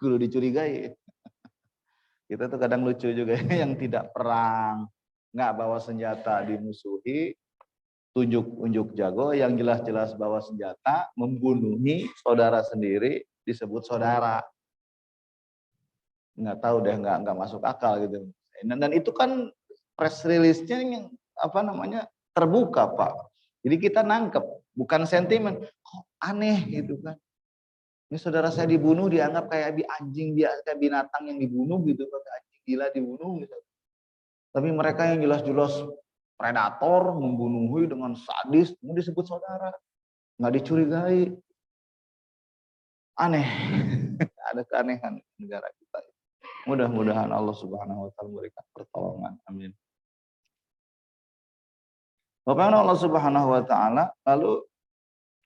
kudu dicurigai. Kita tuh kadang lucu juga yang tidak perang, nggak bawa senjata dimusuhi, tunjuk-unjuk jago, yang jelas-jelas bawa senjata, membunuhi saudara sendiri, disebut saudara. Nggak tahu deh, nggak masuk akal gitu. Dan itu kan press release-nya yang apa namanya terbuka Pak. Jadi kita nangkep, bukan sentimen. Kok aneh gitu kan. Ini saudara saya dibunuh dianggap kayak anjing biasa, kayak binatang yang dibunuh gitu, kayak anjing gila dibunuh gitu. Tapi mereka yang jelas-jelas predator, membunuhi dengan sadis, mau disebut saudara, nggak dicurigai. Aneh. Ada keanehan negara kita. Mudah-mudahan Allah Subhanahu wa taala memberikan pertolongan. Amin. Bapak Allah Subhanahu wa taala, lalu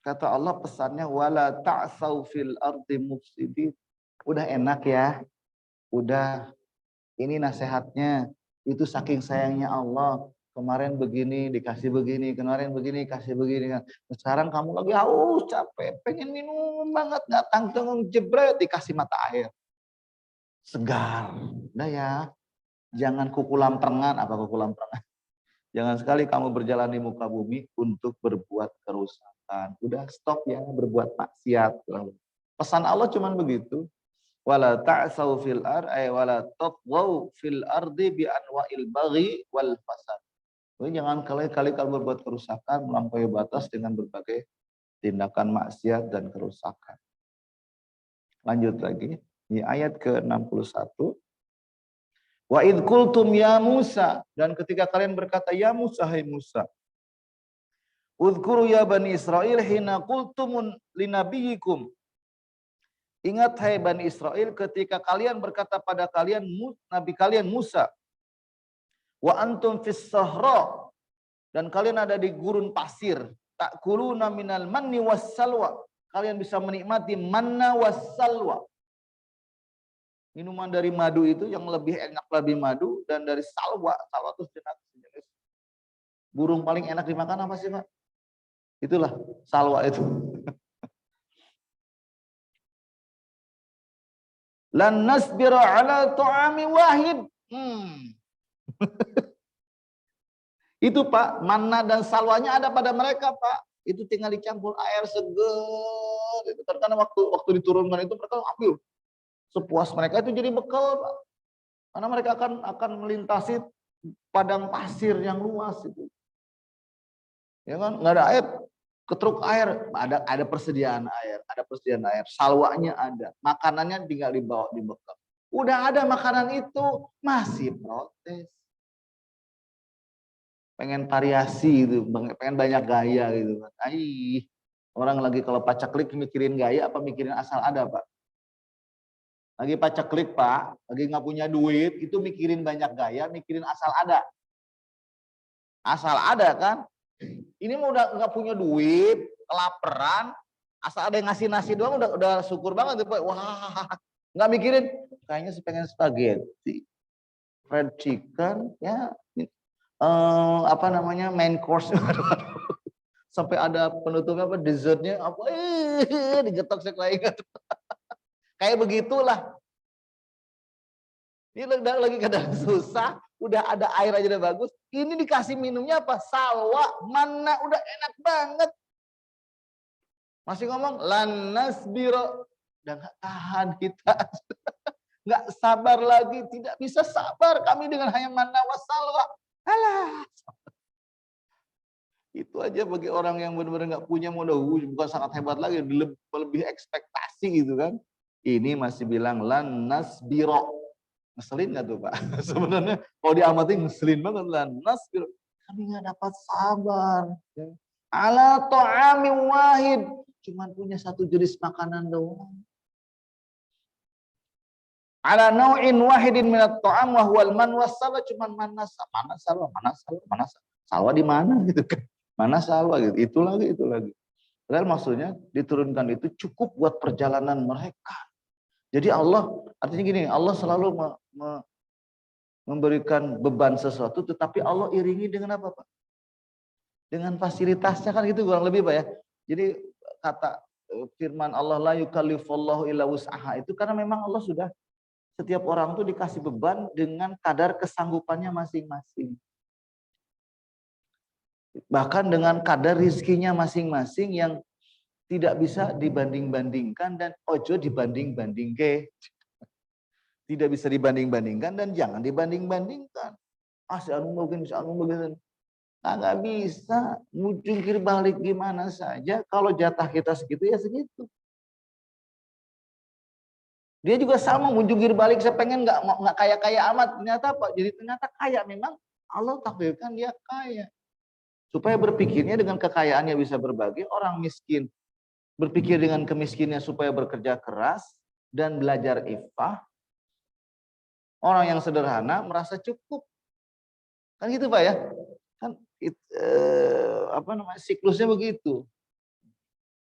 kata Allah pesannya wala ta'sau fil ardi mufsidin. Udah enak ya. Udah, ini nasihatnya. Itu saking sayangnya Allah. Kemarin begini, dikasih begini. Kemarin begini, kasih begini. Sekarang kamu lagi haus, capek. Pengen minum banget. Datang tenggung jebret, dikasih mata air. Segar. Udah ya. Jangan kukulam perengan. Apa kukulam perengan? Jangan sekali kamu berjalan di muka bumi untuk berbuat kerusakan. Udah stop ya berbuat maksiat. Pesan Allah cuman begitu. Wala ta'sau fil ar ay wala taqwaw fil ardi bi anwa'il baghi wal fasad. Jangan kali-kali kamu berbuat kerusakan melampaui batas dengan berbagai tindakan maksiat dan kerusakan. Lanjut lagi di ayat ke-61. Wa idh qultum ya Musa, dan ketika kalian berkata ya Musa, hai Musa. Udhkuru ya Bani Israel hina qultumun linabiyyikum. Ingat hai Bani Israel ketika kalian berkata pada kalian nabi kalian Musa. Wa antum fis sahra, dan kalian ada di gurun pasir. Ta'kuluna minal manni was salwa. Kalian bisa menikmati manna was salwa. Minuman dari madu itu yang lebih enak lebih madu, dan dari salwa itu jenis burung paling enak dimakan apa sih Pak? Itulah salwa itu. Lan nasbira ala ta'ami wahid. Itu Pak, manna dan salwanya ada pada mereka Pak. Itu tinggal dicampur air seger. Itu karena waktu diturunkan itu mereka ambil sepuas mereka, itu jadi bekal Pak. Karena mereka akan melintasi padang pasir yang luas itu. Ya kan, nggak ada air, ketruk air, ada persediaan air, salwanya ada, makanannya tinggal dibawa di bekal. Udah ada makanan itu, masih protes. Pengen variasi gitu, pengen banyak gaya gitu kan. Orang lagi kalau pacaklik mikirin gaya apa mikirin asal ada Pak? Lagi pacaklik Pak, lagi nggak punya duit, itu mikirin banyak gaya, mikirin asal ada. Asal ada kan? Ini mau udah nggak punya duit, kelaparan, asal ada yang ngasih nasi doang udah syukur banget Pak. Wah, nggak mikirin, kayaknya pengen spaghetti, fried chicken, ya, main course. Sampai ada penutupnya apa, dessertnya apa, digetok sekali. Kayak begitulah. Ini lagi kadang susah, udah ada air aja udah bagus. Ini dikasih minumnya apa? Salwa, mana udah enak banget. Masih ngomong lanas biro, udah nggak tahan kita, nggak sabar lagi, tidak bisa sabar kami dengan hanya mana wasalwa. Alah, itu aja bagi orang yang benar-benar nggak punya modal, bukan sangat hebat lagi, lebih ekspektasi gitu kan. Ini masih bilang lanas biro. Ngeselin nggak tuh Pak? Sebenarnya kalau diamati ngeselin banget lah. Kami nggak dapat sabar. Ala ta'ami wahid. Cuman punya satu jenis makanan doang. Ala nau'in wahidin minat ta'am wa huwal man wassalwa. Cuman mana salwa. Salwa di mana gitu kan. Mana salwa gitu. Itu lagi. Padahal maksudnya diturunkan itu cukup buat perjalanan mereka. Jadi Allah, artinya gini, Allah selalu memberikan beban sesuatu, tetapi Allah iringi dengan apa Pak? Dengan fasilitasnya kan gitu kurang lebih Pak ya. Jadi kata firman Allah la yukallifullahu illa wus'aha itu karena memang Allah sudah setiap orang tuh dikasih beban dengan kadar kesanggupannya masing-masing. Bahkan dengan kadar rizkinya masing-masing yang tidak bisa dibanding-bandingkan dan ojo dibanding-bandingke. Tidak bisa dibanding-bandingkan dan jangan dibanding-bandingkan. Si anu mungkin, si anu mungkin. Nggak bisa. Mau jungkir balik gimana saja. Kalau jatah kita segitu ya segitu. Dia juga sama mau jungkir balik. Saya pengen nggak kaya-kaya amat. Ternyata apa? Jadi ternyata kaya. Memang Allah takdirkan dia kaya. Supaya berpikirnya dengan kekayaannya bisa berbagi. Orang miskin berpikir dengan kemiskinannya supaya bekerja keras dan belajar iffah. Orang yang sederhana merasa cukup. Kan gitu Pak ya? Kan siklusnya begitu.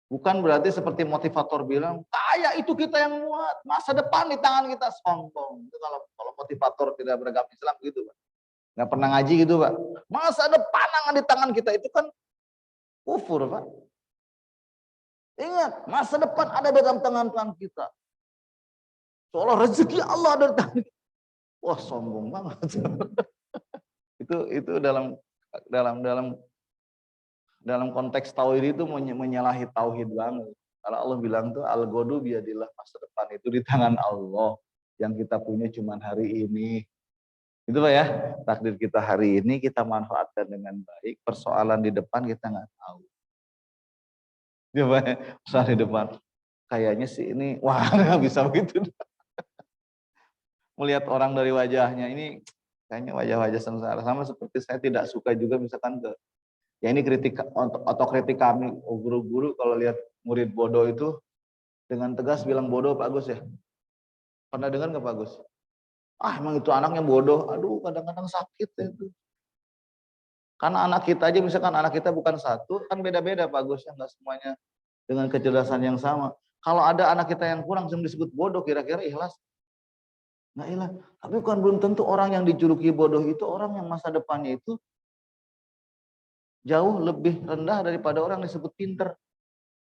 Bukan berarti seperti motivator bilang, kaya itu kita yang muat, masa depan di tangan kita, sombong. Itu kalau motivator tidak beragama Islam gitu Pak. Nggak pernah ngaji gitu Pak. Masa depan di tangan kita, itu kan kufur Pak. Ingat, masa depan ada dalam tangan kita. Seolah rezeki Allah ada di tangan kita. Wah, sombong banget. itu dalam konteks tauhid itu menyalahi tauhid banget. Kalau Allah bilang tuh al-ghadu biyadillah, masa depan itu di tangan Allah. Yang kita punya cuma hari ini. Itu Pak ya, takdir kita hari ini kita manfaatkan dengan baik. Persoalan di depan kita nggak tahu. Coba ya, persoalan di depan. Kayaknya sih ini, wah nggak bisa begitu. Melihat orang dari wajahnya ini, kayaknya wajah-wajah sengsara. Sama seperti saya tidak suka juga misalkan ya ini kritik otokritik kami, guru-guru kalau lihat murid bodoh itu dengan tegas bilang bodoh Pak Agus ya. Pernah dengar nggak Pak Agus? Ah emang itu anaknya bodoh. Aduh kadang-kadang sakit ya itu. Karena anak kita aja misalkan anak kita bukan satu, kan beda-beda Pak Agus ya, nggak semuanya dengan kecerdasan yang sama. Kalau ada anak kita yang kurang disebut bodoh, kira-kira ikhlas? Nggak ikhlas. Tapi bukan belum tentu orang yang dijuluki bodoh itu orang yang masa depannya itu jauh lebih rendah daripada orang yang disebut pinter.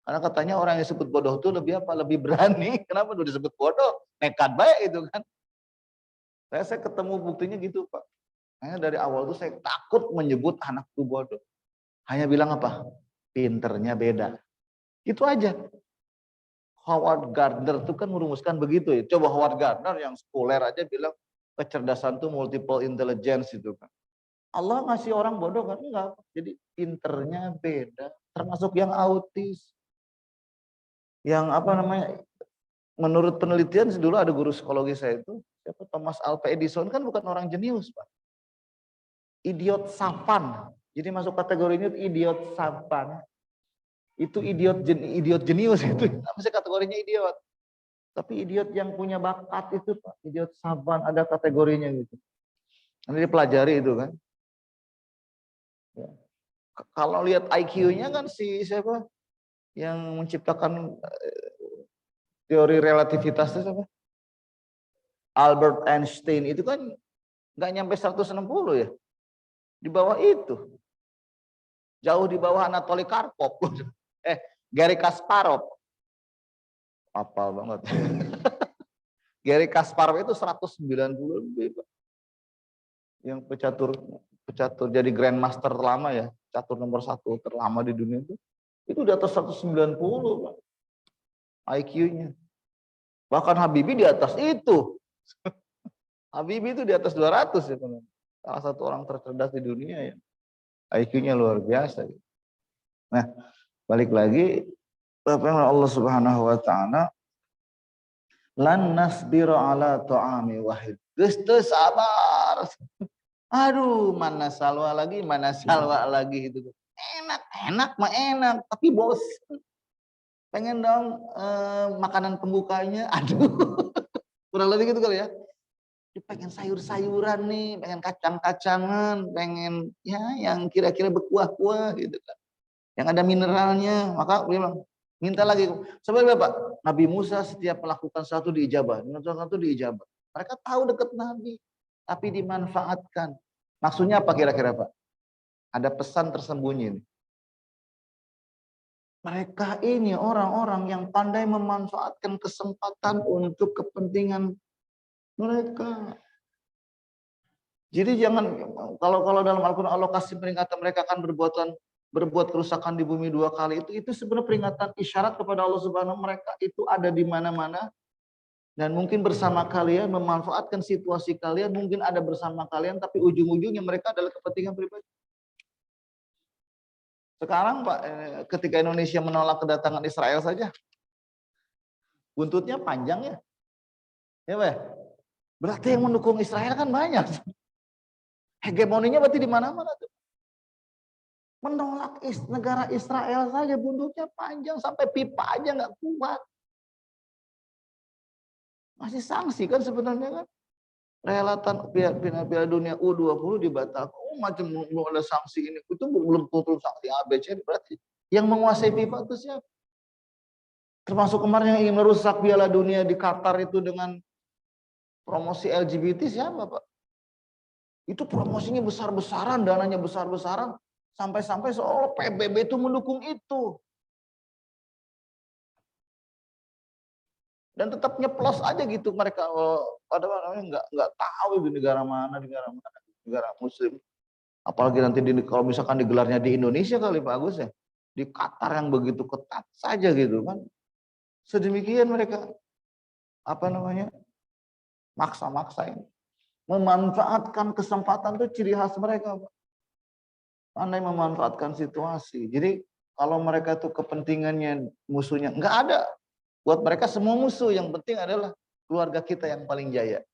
Karena katanya orang yang disebut bodoh itu lebih apa? Lebih berani. Kenapa udah disebut bodoh? Nekat baik itu kan. Saya ketemu buktinya gitu Pak. Hanya dari awal tuh saya takut menyebut anakku bodoh. Hanya bilang apa? Pinternya beda. Itu aja. Howard Gardner tuh kan merumuskan begitu ya. Coba Howard Gardner yang sekuler aja bilang kecerdasan tuh multiple intelligence itu kan. Allah ngasih orang bodoh kan? Enggak. Jadi pinternya beda. Termasuk yang autis. Yang apa namanya? Menurut penelitian dulu ada guru psikologi saya itu, siapa Thomas Alva Edison kan bukan orang jenius Pak. Idiot sapan. Jadi masuk kategorinya idiot sapan. Itu idiot jenius itu. Masih kategorinya idiot. Tapi idiot yang punya bakat itu Pak, idiot sapan ada kategorinya gitu. Nanti dipelajari itu kan. Ya. Kalau lihat IQ-nya kan si siapa yang menciptakan teori relativitas itu siapa? Albert Einstein itu kan nggak nyampe 160 ya. Di bawah itu. Jauh di bawah Anatoly Karpov. Garry Kasparov. Hafal banget. Garry Kasparov itu 190 lebih, Pak. Yang pecatur jadi grandmaster terlama ya, catur nomor 1 terlama di dunia itu di atas 190 Pak, IQ-nya. Bahkan Habibie di atas itu. Habibie itu di atas 200 ya, salah satu orang tercerdas di dunia ya, IQ-nya luar biasa. Nah, balik lagi apa yang Allah Subhanahu wa taala, lan nasbiru ala ta'ami wahid. Geus sabar. Aduh, mana salwa lagi itu. Enak mah enak, tapi bosan. Pengen dong makanan pembukanya. Aduh. Kurang lebih gitu kali ya. Pengen sayur-sayuran nih, pengen kacang-kacangan, pengen ya yang kira-kira berkuah-kuah gitu kan. Yang ada mineralnya, maka bilang minta lagi. Sebab Bapak, Nabi Musa setiap melakukan sesuatu diijabah, Mereka tahu dekat Nabi, tapi dimanfaatkan. Maksudnya apa kira-kira Pak? Ada pesan tersembunyi. Mereka ini orang-orang yang pandai memanfaatkan kesempatan untuk kepentingan mereka. Jadi jangan, kalau dalam Al-Quran Allah kasih peringatan mereka akan berbuat kerusakan di bumi 2 kali, itu sebenarnya peringatan isyarat kepada Allah Subhanahu, mereka itu ada di mana-mana dan mungkin bersama kalian, memanfaatkan situasi kalian, mungkin ada bersama kalian, tapi ujung-ujungnya mereka adalah kepentingan pribadi. Sekarang Pak, ketika Indonesia menolak kedatangan Israel saja, buntutnya panjang ya. Ya Pak, berarti yang mendukung Israel kan banyak. Hegemoninya berarti di mana-mana tuh. Menolak negara Israel saja buntutnya panjang, sampai pipa aja nggak kuat. Masih sanksi kan sebenarnya kan. Perhelatan Piala Dunia U20 dibatalkan. Oh, macam belum ada sanksi ini. Itu belum tutup sanksi ABC, berarti yang menguasai FIFA itu siapa? Termasuk kemarin yang ingin merusak Piala Dunia di Qatar itu dengan promosi LGBT siapa, Pak? Itu promosinya besar-besaran, dananya besar-besaran, sampai-sampai seolah PBB itu mendukung itu. Dan tetap nyeplos aja gitu mereka, padahal nggak tahu di negara mana, negara Muslim. Apalagi nanti kalau misalkan digelarnya di Indonesia kali Pak Agus ya, di Qatar yang begitu ketat saja gitu kan, sedemikian mereka maksa-maksain, memanfaatkan kesempatan itu ciri khas mereka, Pak. Pandai memanfaatkan situasi. Jadi kalau mereka itu kepentingannya musuhnya nggak ada. Buat mereka semua musuh, yang penting adalah keluarga kita yang paling jaya.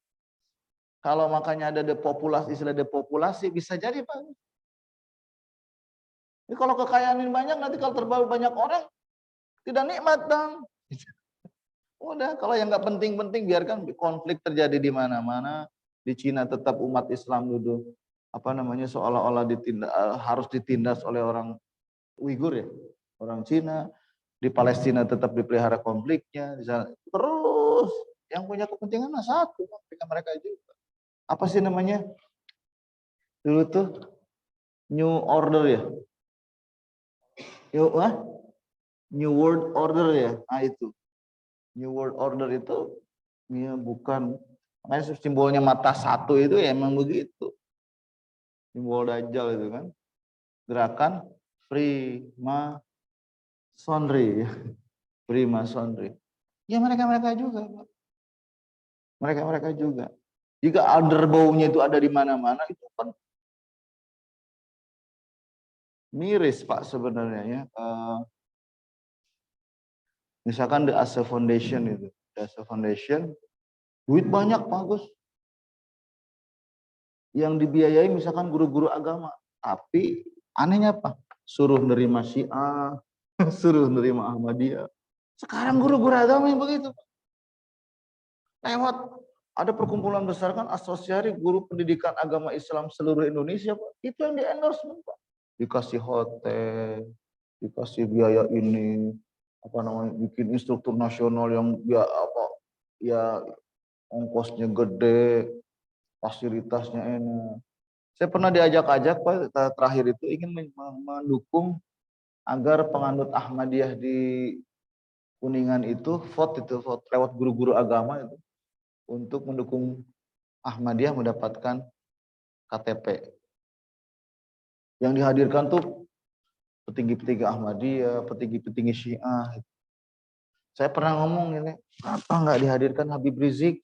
Kalau makanya ada depopulasi, istilah depopulasi, bisa jadi Pak. Jadi kalau kekayaan ini banyak, nanti kalau terlalu banyak orang, tidak nikmat dong. Udah, kalau yang nggak penting-penting, biarkan konflik terjadi di mana-mana. Di Cina tetap umat Islam duduk, seolah-olah harus ditindas oleh orang Uighur ya, orang Cina. Di Palestina tetap dipelihara konfliknya, terus yang punya kepentingan satu, mereka juga. Apa sih namanya? Dulu tuh New Order ya? New World Order ya? Nah itu. New World Order itu ya bukan, makanya simbolnya mata satu itu ya emang begitu. Simbol Dajjal itu kan. Gerakan Freemasonry. Freemasonry. Ya mereka-mereka juga, Pak. Mereka-mereka juga. Jika underbow-nya itu ada di mana-mana, itu kan miris, Pak, sebenarnya ya. Misalkan The Asa Foundation itu. The Asa Foundation, duit banyak, Pak Gus. Yang dibiayai misalkan guru-guru agama. Tapi anehnya apa? Suruh nerima Syiah, suruh nerima Ahmadiyah. Sekarang guru-guru agama yang begitu. Lewat ada perkumpulan besar kan, Asosiasi Guru Pendidikan Agama Islam seluruh Indonesia, Pak. Itu yang di endorsement, Pak. Dikasih hotel, dikasih biaya ini, bikin instruktur nasional yang ya ongkosnya gede, fasilitasnya enak. Saya pernah diajak-ajak, Pak, terakhir itu ingin mendukung agar penganut Ahmadiyah di Kuningan itu vote lewat guru-guru agama itu untuk mendukung Ahmadiyah mendapatkan KTP. Yang dihadirkan tuh petinggi-petinggi Ahmadiyah, petinggi-petinggi Syiah. Saya pernah ngomong ini, kenapa nggak dihadirkan Habib Rizik?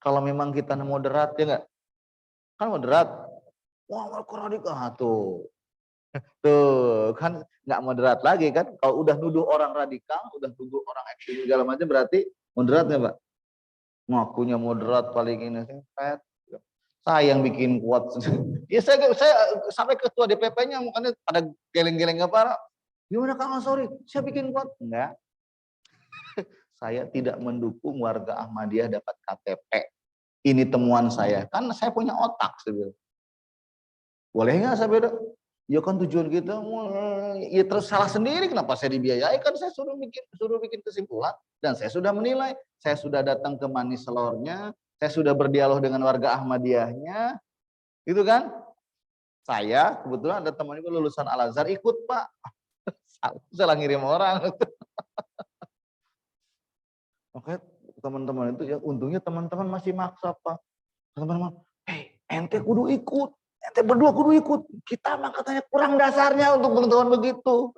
Kalau memang kita moderat ya nggak? Kan moderat. Wah, radikal tuh. Tuh, kan nggak moderat lagi kan? Kalau udah nuduh orang radikal, udah nuduh orang ekstrim segala macam, berarti moderat ya, Pak? Ngakunya moderat paling ini. Saya yang bikin kuat. Ya saya sampai ketua DPP-nya makanya pada geleng-geleng apa? Gimana Kang Ansori? Saya bikin kuat. Enggak. Saya tidak mendukung warga Ahmadiyah dapat KTP. Ini temuan saya. Kan saya punya otak sebenarnya. Boleh nggak saya beda? Ya kan tujuan kita, ya terus salah sendiri kenapa saya dibiayai, kan saya suruh bikin kesimpulan dan saya sudah menilai, saya sudah datang ke manis selornya, saya sudah berdialog dengan warga Ahmadiyahnya, gitu kan? Saya kebetulan ada teman juga lulusan Al Azhar ikut Pak, salah ngirim orang. Oke teman-teman itu ya untungnya teman-teman masih maksa Pak, teman-teman, ente kudu ikut. Ente berdua kudu ikut. Kita mah katanya kurang dasarnya untuk pengetahuan begitu.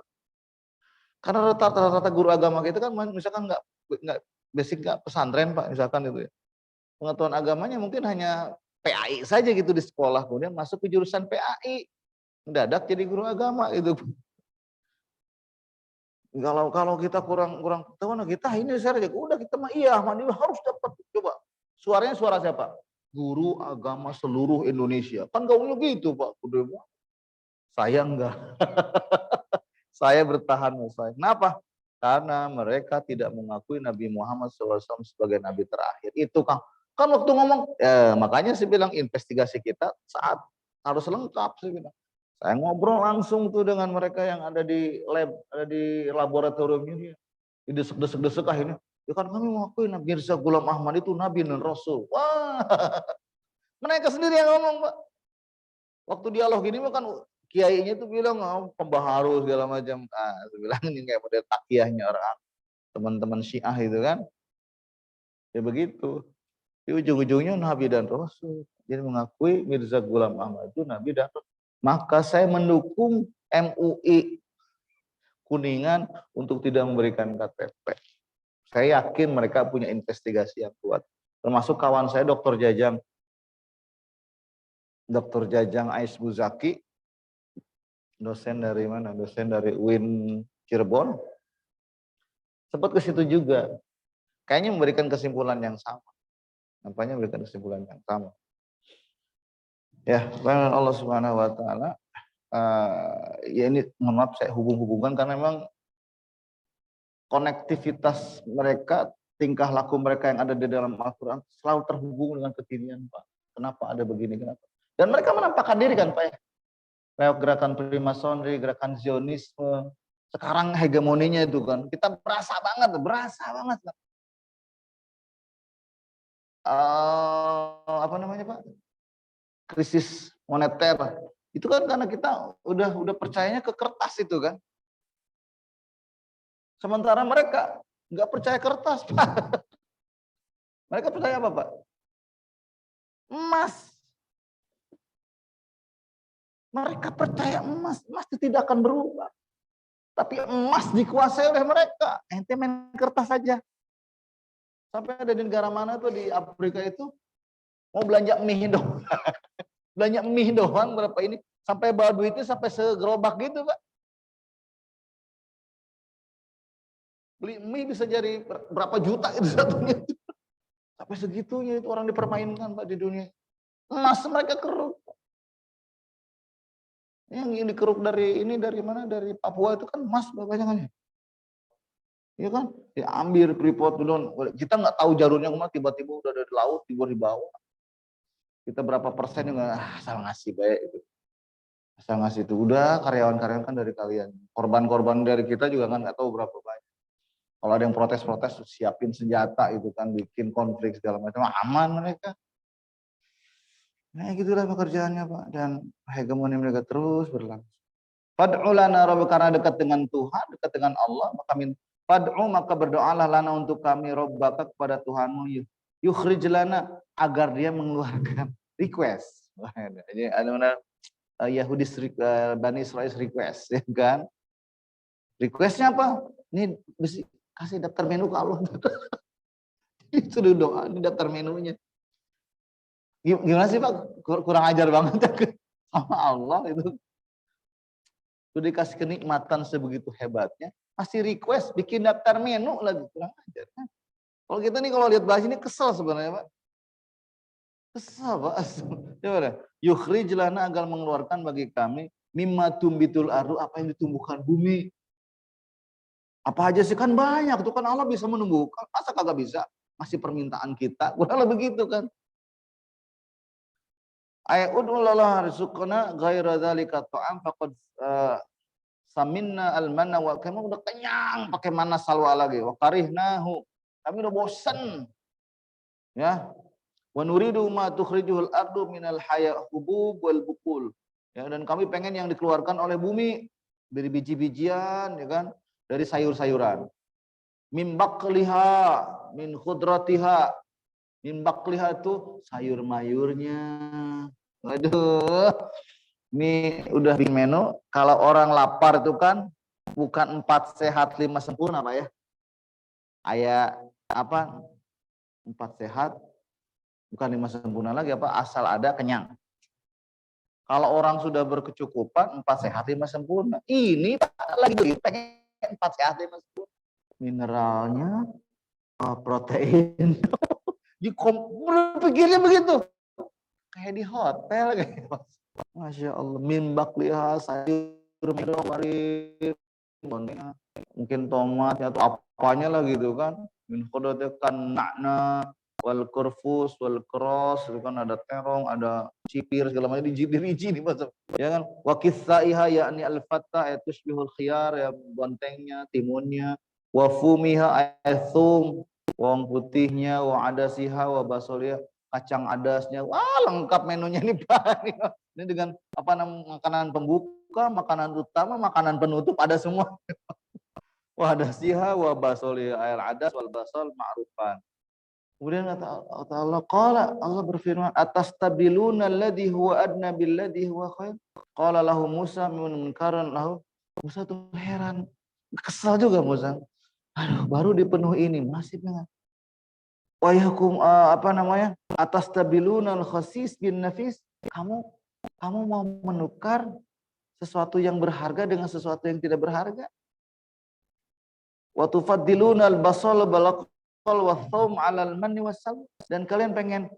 Karena rata-rata guru agama kita kan misalkan nggak basic nggak pesantren Pak, misalkan itu ya. Pengetahuan agamanya mungkin hanya PAI saja gitu di sekolah, kemudian masuk ke jurusan PAI. Mendadak jadi guru agama gitu. Kalau kita kurang pengetahuan kita ini saya udah kita mah iya Ahmadiyah harus dapat. Coba suaranya suara siapa? Guru agama seluruh Indonesia. Kan gaulnya gitu Pak. Saya enggak. Saya bertahan. Kenapa? Karena mereka tidak mengakui Nabi Muhammad SAW sebagai Nabi terakhir. Itu kan waktu ngomong, makanya saya bilang investigasi kita saat harus lengkap. Saya ngobrol langsung tuh dengan mereka yang ada di lab, ada di laboratorium ini. Didesek-desek akhirnya. Ya kan kami mengakui Nabi Mirza Ghulam Ahmad itu Nabi dan Rasul. Wah, mereka sendiri yang ngomong, Pak. Waktu dialog gini kan kiainya tuh bilang pembaharu segala macam. Saya bilang ini kayak model takiyahnya orang teman-teman Syiah itu kan. Ya begitu. Di ujung-ujungnya Nabi dan Rasul. Jadi mengakui Mirza Ghulam Ahmad itu Nabi dan Rasul. Maka saya mendukung MUI Kuningan untuk tidak memberikan KTP. Saya yakin mereka punya investigasi yang kuat. Termasuk kawan saya Dr. Jajang Ais Buzaki, dosen dari mana? Dosen dari UIN Cirebon. Sempat ke situ juga. Kayaknya memberikan kesimpulan yang sama. Nampaknya memberikan kesimpulan yang sama. Ya, Allah Subhanahu wa taala ya ini mohon maaf saya hubung-hubungkan karena memang konektivitas mereka, tingkah laku mereka yang ada di dalam Al-Quran selalu terhubung dengan kekinian, Pak. Kenapa ada begini, kenapa? Dan mereka menampakkan diri kan, Pak. Lewat gerakan Freemasonry, gerakan Zionisme, sekarang hegemoninya itu kan, kita berasa banget kan. Apa namanya, Pak? Krisis moneter. Itu kan karena kita udah percayanya ke kertas itu kan. Sementara mereka nggak percaya kertas, Pak. Mereka percaya apa, Pak? Emas. Mereka percaya emas itu tidak akan berubah. Tapi emas dikuasai oleh mereka. Ente main kertas saja. Sampai ada di negara mana tuh di Afrika itu mau belanja mie dong. Belanja mie doang berapa ini. Sampai bawa duitnya sampai segerobak gitu, Pak. Beli mie bisa jadi berapa juta itu satunya. Sampai segitunya itu orang dipermainkan, Pak, di dunia. Emas mereka keruk. Yang dikeruk dari mana? Dari Papua itu kan emas banyak. Iya kan? Diambil Freeport dulu. Kita nggak tahu jalurnya kemana, tiba-tiba udah ada di laut, tiba di bawah. Kita berapa persen yang asal ngasih baik itu. Asal ngasih itu. Udah karyawan-karyawan kan dari kalian. Korban-korban dari kita juga kan nggak tahu berapa banyak. Kalau ada yang protes-protes, siapin senjata itu kan, bikin konflik segala macam, aman mereka. Nah gitulah pekerjaannya, Pak. Dan hegemoni mereka terus berlangsung. Fad'u lana rabbaka, karena dekat dengan Tuhan, dekat dengan Allah, maka berdoalah lana untuk kami rabbaka, kepada Tuhanmu, yukhrij lana, agar dia mengeluarkan request. Jadi ada Yahudi Bani Israel request, ya kan? Requestnya apa? Ini kasih daftar menu ke Allah. Itu doa di daftar menunya. Gimana sih, Pak? Kurang ajar banget sama Allah itu. Sudah dikasih kenikmatan sebegitu hebatnya, masih request bikin daftar menu lagi, kurang ajar. Kalau kita nih kalau lihat bahas ini kesel sebenarnya, Pak. Kesel, Pak. Coba yukhrij lana, agar mengeluarkan bagi kami mimma tumbitul ardu, apa yang ditumbuhkan bumi. Apa aja sih, kan banyak tuh kan, Allah bisa menumbuhkan, masa kagak bisa? Masih permintaan kita, kurang lebih gitu kan. Ayatullah rizqana ghaira dzalika ta'am faqad saminna al-manna wa kami udah kenyang pakai mana salwa lagi, wa karihnahu, kami udah bosan ya, wa nuridu ma tukhrijul ardu minal hubub wal bukul ya, dan kami pengen yang dikeluarkan oleh bumi dari biji-bijian ya kan, dari sayur-sayuran, min baqliha min khudratiha, min baqliha itu sayur-mayurnya. Waduh, ini udah bikin menu. Kalau orang lapar itu kan bukan 4 sehat 5 sempurna, Pak ya. Kayak apa? 4 sehat bukan 5 sempurna lagi, apa? Asal ada kenyang. Kalau orang sudah berkecukupan 4 sehat 5 sempurna. Ini Pak lagi pengen 4 sehat 5 sempurna. Mineralnya, protein. Pikirnya begitu. Kayak di hotel kayak. Masya Allah, min bakliha sayur mungkin tomatnya atau apanya lah gitu kan. Min khodatnya kan na'na wal kurfus wal cross itu kan ada terong, ada cipir segala macam dijibir-iji nih Mas. Ya kan? Wa kissaiha yakni al-fatta tusbihul khiyar ya bontengnya, timunnya, wa fumiha aythum, bawang putihnya, wa adasiha wa basolia, kacang adasnya. Wah, lengkap menunya nih Pak. Ini dengan apa namanya makanan pembuka, makanan utama, makanan penutup ada semua. Wa adasiha wa basolia air adas wal basal ma'rufan. Kemudian kata Allah, Allah berfirman, atastabiluna alladhi huwa adna billadhi huwa khair. Qala lahu Musa munkaran lahu. Musa tuh heran, kesal juga Musa. Aduh, baru dipenuhi ini masih pengen. Wa yakum apa namanya? Atastabiluna al-khasis bin nafis. Kamu mau menukar sesuatu yang berharga dengan sesuatu yang tidak berharga? Wa tufaddiluna al-basal balaq wathum 'alal manni wassal, dan kalian pengen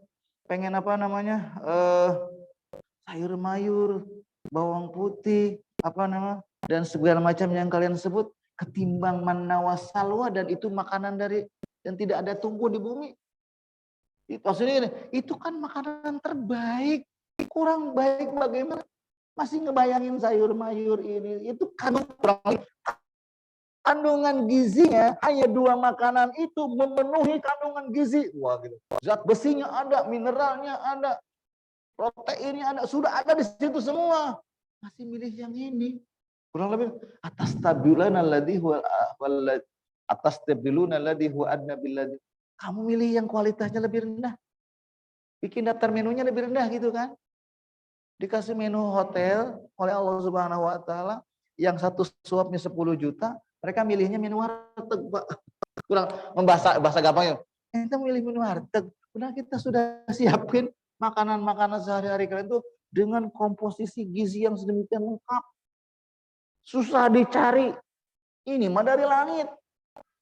apa namanya sayur mayur, bawang putih, apa nama dan segala macam yang kalian sebut ketimbang manna wassalwa, dan itu makanan dari yang tidak ada tumbuh di bumi. Maksudnya itu kan makanan terbaik, kurang baik bagaimana? Masih ngebayangin sayur mayur ini, itu kan kandungan gizinya hanya 2 makanan itu memenuhi kandungan gizi. Wah gitu. Zat besinya ada, mineralnya ada, proteinnya ada, sudah ada di situ semua. Masih milih yang ini. Kurang lebih atas tabiluna alladhi huwa adna billadhi. Kamu milih yang kualitasnya lebih rendah. Bikin daftar menunya lebih rendah gitu kan. Dikasih menu hotel oleh Allah Subhanahu wa taala yang satu suapnya 10 juta. Mereka milihnya menu warteg, Pak. Kurang bahasa gampangnya. Kita milih menu warteg. Udah kita sudah siapin makanan-makanan sehari-hari kalian tuh dengan komposisi gizi yang sedemikian lengkap. Susah dicari. Ini mah dari langit.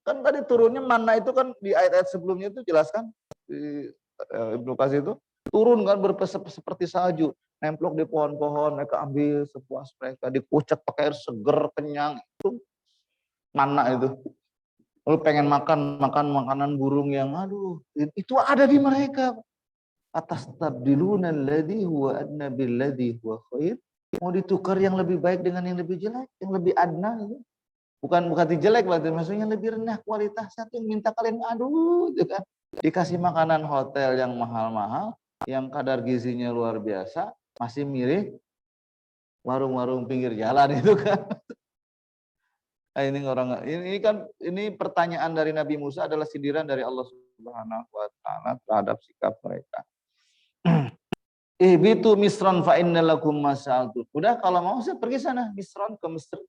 Kan tadi turunnya mana itu kan di ayat-ayat sebelumnya itu jelaskan di Ibnu Katsir itu turun kan seperti salju, nemplok di pohon-pohon, mereka ambil sepuas mereka, dikucek pakai air seger kenyang. Itu mana itu. Lalu pengen makan makanan burung yang aduh, itu ada di mereka. Atas tabdiluna alladhi huwa adna billadhi huwa khair. Mau ditukar yang lebih baik dengan yang lebih jelek, yang lebih adna gitu. Bukan jelek berarti, maksudnya lebih rendah kualitasnya tuh minta kalian aduh gitu kan. Dikasih makanan hotel yang mahal-mahal, yang kadar gizinya luar biasa, masih mirip warung-warung pinggir jalan itu kan. Nah, ini pertanyaan dari Nabi Musa adalah sindiran dari Allah Subhanahu wa taala terhadap sikap mereka. Ihbitu misran fa innalakum mas'altu. Udah kalau mau saya pergi sana Misron ke Mesir.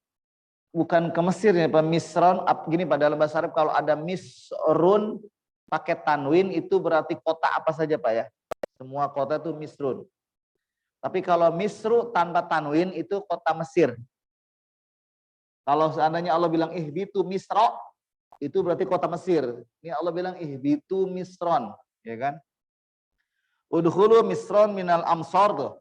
Bukan ke Mesir ya, Pak. Misron gini Pak, dalam bahasa Arab kalau ada misrun pakai tanwin itu berarti kota apa saja Pak ya. Semua kota itu misrun. Tapi kalau misru tanpa tanwin itu kota Mesir. Kalau seandainya Allah bilang ihbitu misro, itu berarti kota Mesir. Ini Allah bilang ihbitu misron, ya kan? Udkhulu misron minal amsor tuh.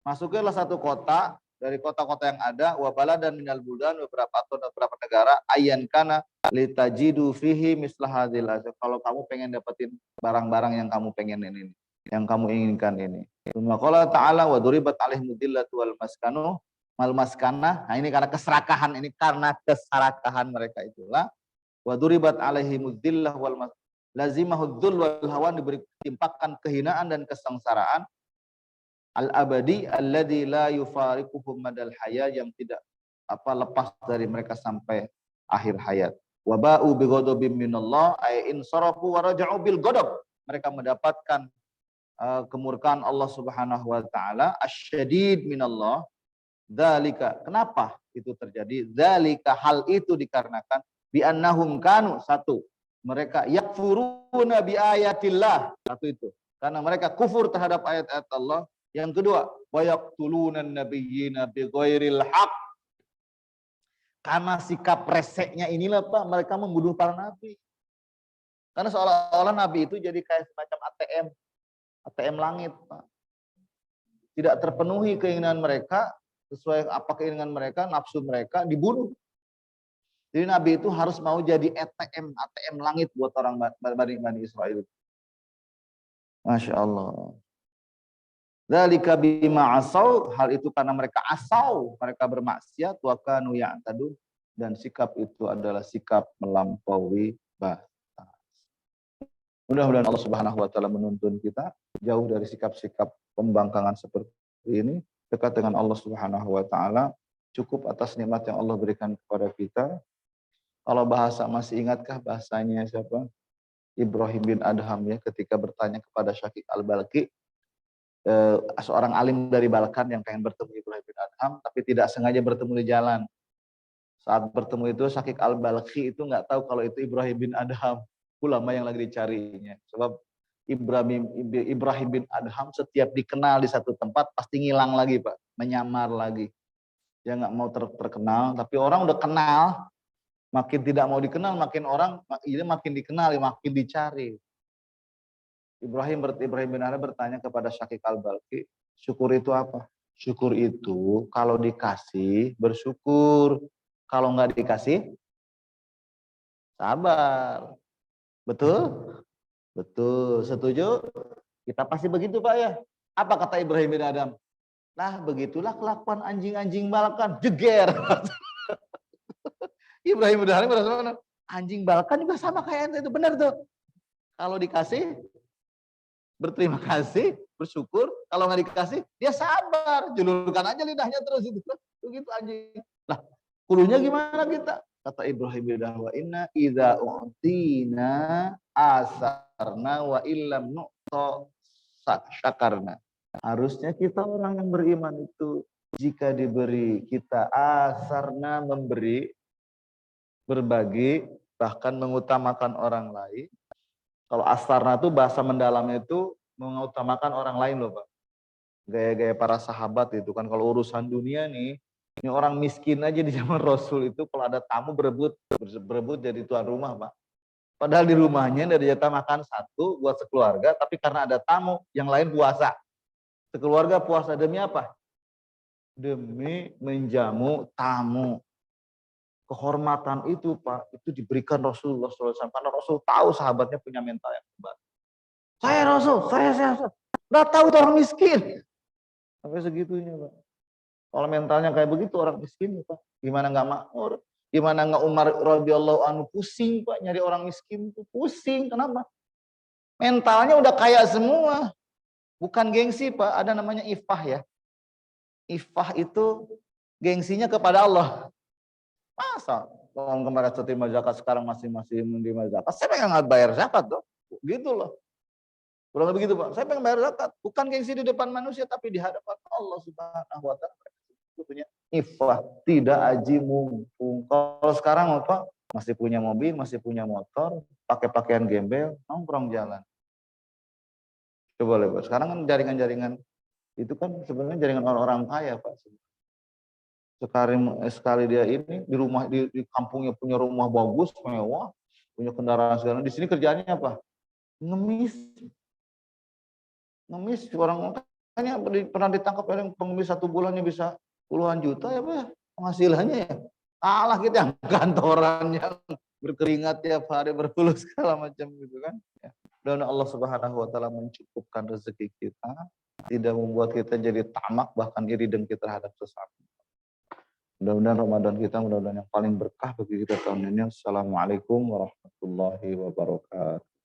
Masuklah satu kota dari kota-kota yang ada, wa baladan minal buldan, beberapa negara, ayan kana litajidu fihi mislah hadzal. Kalau kamu pengen dapetin barang-barang yang kamu pengen ini, yang kamu inginkan ini. Qala ta'ala wa duribat alaihim dzillatu wal maskanu mal maskana. Nah ini karena keserakahan, ini karena keserakahan mereka itulah. Wa duribat alaihim dzillah wal lazimahud dzul wal hawan, diberi timpakan kehinaan dan kesengsaraan. Al-abadi alladzi la yufariquhum madal hayat, yang tidak lepas dari mereka sampai akhir hayat. Wa ba'u bi ghadabin minallah ay insarafu wa raja'u bil ghadab. Mereka mendapatkan kemurkaan Allah Subhanahu wa taala asyadid minallah. Dzalika, kenapa itu terjadi? Dzalika, hal itu dikarenakan bi annahum kanu, satu, mereka yakfuruna bi ayatillah, satu itu. Karena mereka kufur terhadap ayat-ayat Allah. Yang kedua, wa yaqtuluna nabiyyina bighairil haq. Karena sikap reseknya inilah Pak, mereka membunuh para nabi. Karena seolah-olah nabi itu jadi kayak semacam ATM langit Pak. tidak terpenuhi keinginan mereka, sesuai apa keinginan mereka, nafsu mereka, dibunuh. Jadi Nabi itu harus mau jadi ATM langit buat orang Bani Israel. Masya Allah. Dzalika bima asau, hal itu karena mereka asau, mereka bermaksiat, wa kanu ya'tadun, dan sikap itu adalah sikap melampaui batas. Mudah-mudahan Allah Subhanahu wa taala menuntun kita jauh dari sikap-sikap pembangkangan seperti ini, dekat dengan Allah Subhanahu wa taala, cukup atas nikmat yang Allah berikan kepada kita. Kalau bahasa masih ingatkah bahasanya siapa? Ibrahim bin Adham ya, ketika bertanya kepada Syaqiq Al-Balqi, seorang alim dari Balkan yang pengen bertemu Ibrahim bin Adham, tapi tidak sengaja bertemu di jalan. Saat bertemu itu Syaqiq Al-Balqi itu nggak tahu kalau itu Ibrahim bin Adham, ulama yang lagi dicarinya. Sebab Ibrahim bin Adham setiap dikenal di satu tempat pasti ngilang lagi Pak, menyamar lagi. Dia nggak mau terkenal, tapi orang udah kenal, makin tidak mau dikenal, makin orang ini makin dikenal, makin dicari. Ibrahim bin Adham bertanya kepada Syaqiq Al-Balqi, syukur itu apa? Syukur itu kalau dikasih bersyukur, kalau nggak dikasih sabar. Betul? Betul. Setuju? Kita pasti begitu Pak ya. Apa kata Ibrahim bin Adham? Nah begitulah kelakuan anjing-anjing Balkan, jeger. Ibrahim bin Adham merasa anjing Balkan juga sama kayak ente, itu benar tuh. Kalau dikasih berterima kasih, bersyukur. Kalau nggak dikasih, dia sabar. Julurkan aja lidahnya terus itu. Begitu anjing. Lah, kulunya gimana kita? Kata Ibrahim bin Adham, wa inna idza u'tina asarna wa illam nu'ta syakarna. Harusnya kita orang yang beriman itu jika diberi, kita asarna, memberi, berbagi, bahkan mengutamakan orang lain. Kalau asarna itu bahasa mendalamnya itu mengutamakan orang lain loh Pak. Gaya-gaya para sahabat itu kan, kalau urusan dunia nih, ini orang miskin aja di zaman Rasul itu kalau ada tamu berebut jadi tuan rumah Pak. Padahal di rumahnya ada jatah makan satu buat sekeluarga, tapi karena ada tamu, yang lain puasa. Sekeluarga puasa demi apa? Demi menjamu tamu. Kehormatan itu Pak, itu diberikan Rasulullah SAW. Karena Rasul tahu sahabatnya punya mental yang hebat. Saya Rasul, saya. Nggak tahu itu orang miskin. Sampai segitunya Pak. Kalau mentalnya kayak begitu orang miskin Pak, gimana nggak makmur? Gimana nggak Umar radhiyallahu anhu pusing Pak, nyari orang miskin itu pusing. Kenapa? Mentalnya udah kaya semua. Bukan gengsi Pak, ada namanya ifah ya. Ifah itu gengsinya kepada Allah. Masa orang kemarin terima zakat sekarang masih menerima zakat? Saya pengen nggak bayar zakat dong, gitu loh. Kurang lebih gitu Pak. Saya pengen bayar zakat, bukan gengsi di depan manusia, tapi di hadapan Allah Subhanahu Wa Taala. Itu punya ifah, tidak aji mumpung. Kalau sekarang apa? Masih punya mobil, masih punya motor, pakai pakaian gembel, nongkrong jalan. Coba lihat Pak. Sekarang kan jaringan-jaringan itu kan sebenarnya jaringan orang-orang kaya Pak. Sekali dia ini di rumah di kampungnya punya rumah bagus, mewah, punya kendaraan segala. Di sini kerjaannya apa? Ngemis. Ngemis orang makanya pernah ditangkap orang pengemis 1 bulannya bisa puluhan juta ya Pak penghasilannya ya. Kalah kita yang kantoran yang berkeringat tiap hari berpuluh segala macam gitu kan. Ya. Dan Allah Subhanahu Wa Taala mencukupkan rezeki kita, tidak membuat kita jadi tamak bahkan iri dengki terhadap sesama. Mudah-mudahan Ramadan kita mudah-mudahan yang paling berkah bagi kita tahun ini. Assalamualaikum warahmatullahi wabarakatuh.